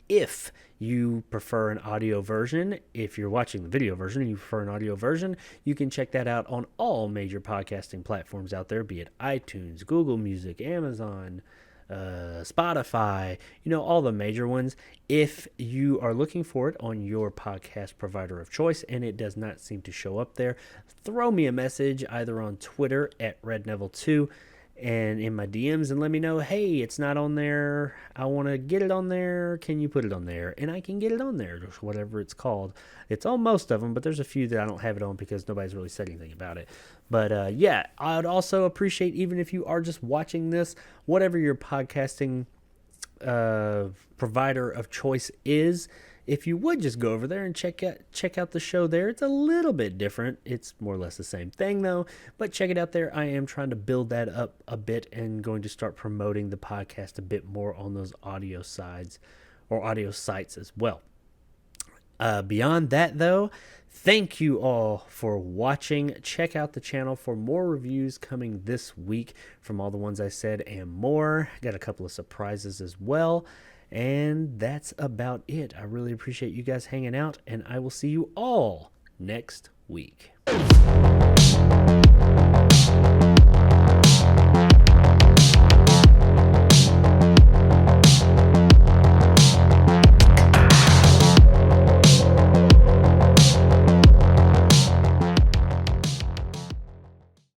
If you prefer an audio version, if you're watching the video version and you prefer an audio version, you can check that out on all major podcasting platforms out there, be it iTunes, Google Music, Amazon, Spotify, all the major ones. If you are looking for it on your podcast provider of choice and it does not seem to show up there, throw me a message either on Twitter at RedNeville2 and in my DMs and let me know, hey, it's not on there. I want to get it on there. Can you put it on there? And I can get it on there, whatever it's called. It's on most of them, but there's a few that I don't have it on because nobody's really said anything about it. But yeah, I would also appreciate, even if you are just watching this, whatever your podcasting provider of choice is, if you would just go over there and check out the show there. It's a little bit different. It's more or less the same thing though, but check it out there. I am trying to build that up a bit and going to start promoting the podcast a bit more on those audio sides or audio sites as well. Beyond that though, thank you all for watching. Check out the channel for more reviews coming this week from all the ones I said and more. Got a couple of surprises as well. And that's about it. I really appreciate you guys hanging out, and I will see you all next week.